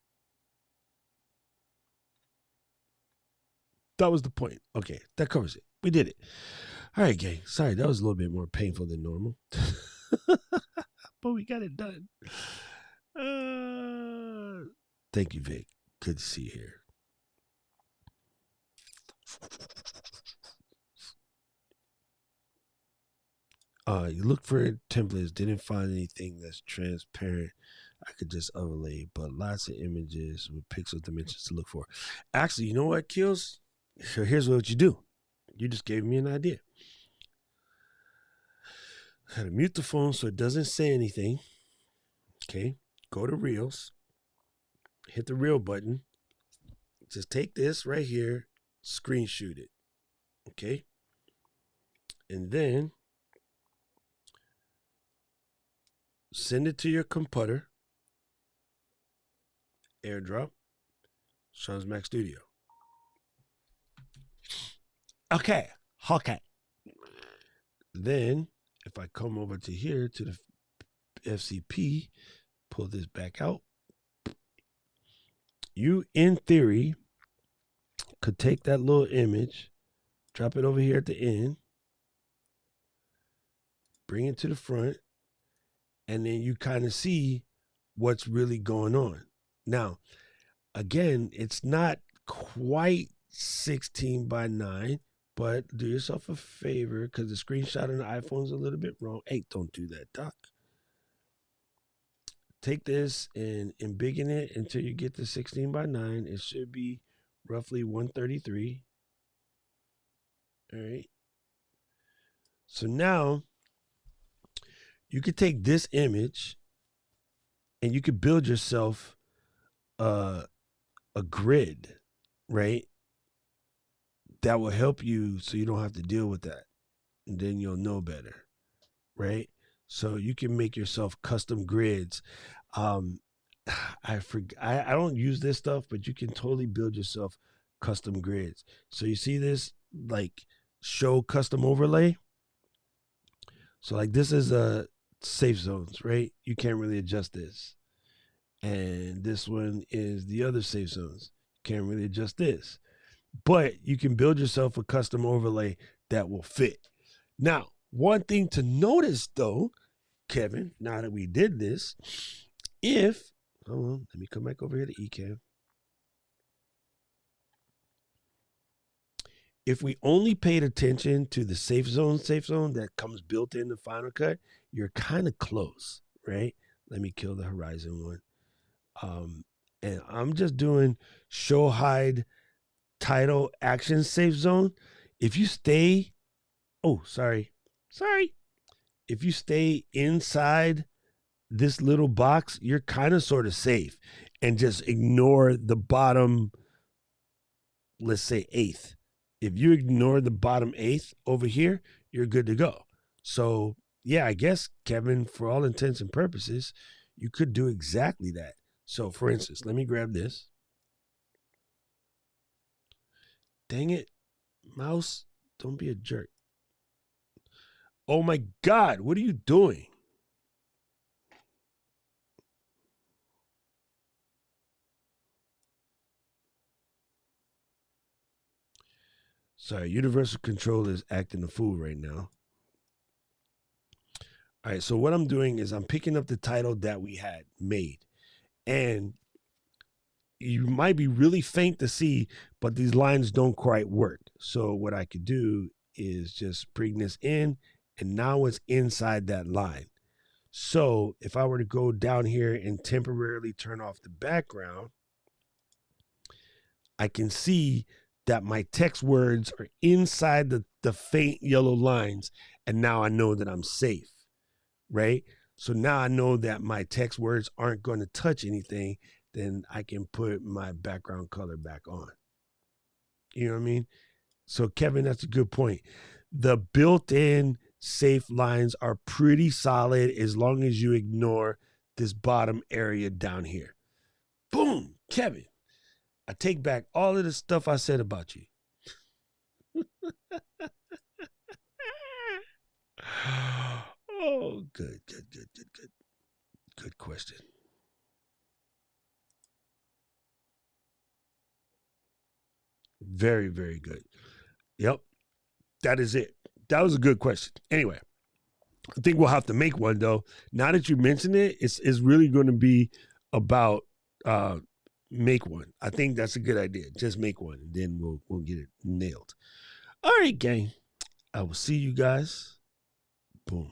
That was the point. Okay, that covers it. We did it. All right, gang. Sorry, that was a little bit more painful than normal. But we got it done. Thank you, Vic. Good to see you here. You look for templates, didn't find anything that's transparent. I could just overlay, but lots of images with pixel dimensions to look for. Actually, you know what, Kills? So here's what you do. You just gave me an idea. I gotta mute the phone so it doesn't say anything. Okay, go to Reels, hit the Reel button. Just take this right here, screenshot it. Okay, and then send it to your computer. AirDrop, Sean's Mac Studio. Okay. Then, if I come over to here to the FCP, pull this back out, you, in theory, could take that little image, drop it over here at the end, bring it to the front, and then you kind of see what's really going on. Now, again, it's not quite 16 by 9, but do yourself a favor because the screenshot on the iPhone is a little bit wrong. Hey, don't do that, Doc. Take this and embiggen it until you get to 16 by 9. It should be roughly 133. All right. So now you could take this image and you could build yourself a grid, right? That will help you so you don't have to deal with that. And then you'll know better, right? So you can make yourself custom grids. I don't use this stuff, but you can totally build yourself custom grids. So you see this like show custom overlay. So like this is a safe zones, right? You can't really adjust this. And this one is the other safe zones. Can't really adjust this. But you can build yourself a custom overlay that will fit. Now, one thing to notice though, Kevin, now that we did this, hold on, let me come back over here to Ecamm. If we only paid attention to the safe zone that comes built in the Final Cut, you're kind of close, right? Let me kill the Horizon one. And I'm just doing show hide title action safe zone. If you stay, if you stay inside this little box, you're kind of sort of safe and just ignore the bottom, let's say 1/8. If you ignore the bottom 1/8 over here, you're good to go. So yeah, I guess, Kevin, for all intents and purposes, you could do exactly that. So for instance, let me grab this. Dang it, mouse, don't be a jerk. Oh my God, what are you doing? Sorry, Universal Controller is acting a fool right now. All right, so what I'm doing is I'm picking up the title that we had made. And you might be really faint to see, but these lines don't quite work. So what I could do is just bring this in, and now it's inside that line. So if I were to go down here and temporarily turn off the background, I can see that my text words are inside the faint yellow lines, and now I know that I'm safe, right? So now I know that my text words aren't going to touch anything, then I can put my background color back on. You know what I mean? So Kevin, that's a good point. The built-in safe lines are pretty solid as long as you ignore this bottom area down here. Boom, Kevin. I take back all of the stuff I said about you. Oh, good. Good question. Very, very good. Yep. That is it. That was a good question. Anyway, I think we'll have to make one though. Now that you mentioned it, it's really going to be about make one. I think that's a good idea. Just make one, and then we'll get it nailed. All right, gang. I will see you guys. Boom.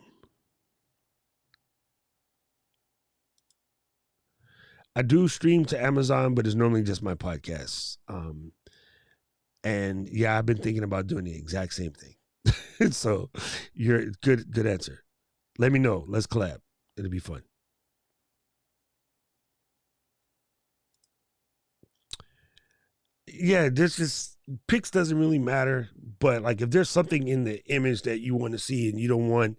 I do stream to Amazon, but it's normally just my podcasts. And yeah, I've been thinking about doing the exact same thing. So you're good answer. Let me know. Let's collab. It'll be fun. Yeah, this is pics doesn't really matter, but like if there's something in the image that you want to see and you don't want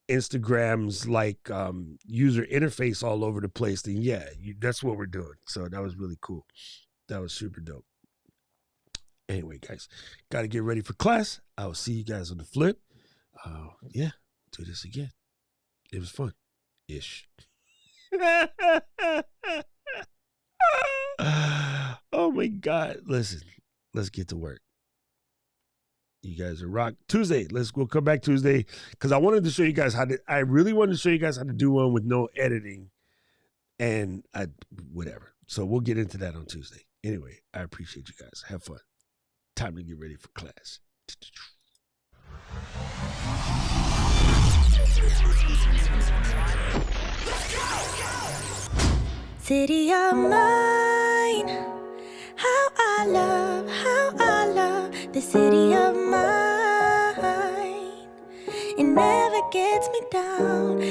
Instagram's like user interface all over the place, then yeah, that's what we're doing. So that was really cool. That was super dope. Anyway, guys, got to get ready for class. I will see you guys on the flip. Yeah, do this again. It was fun. Ish. Oh my God. Listen, let's get to work. You guys are rock. Tuesday, we'll come back Tuesday because I wanted to show you guys I really wanted to show you guys how to do one with no editing and whatever. So we'll get into that on Tuesday. Anyway, I appreciate you guys. Have fun. Time to get ready for class. City of mine, how I love the city of mine. It never gets me down.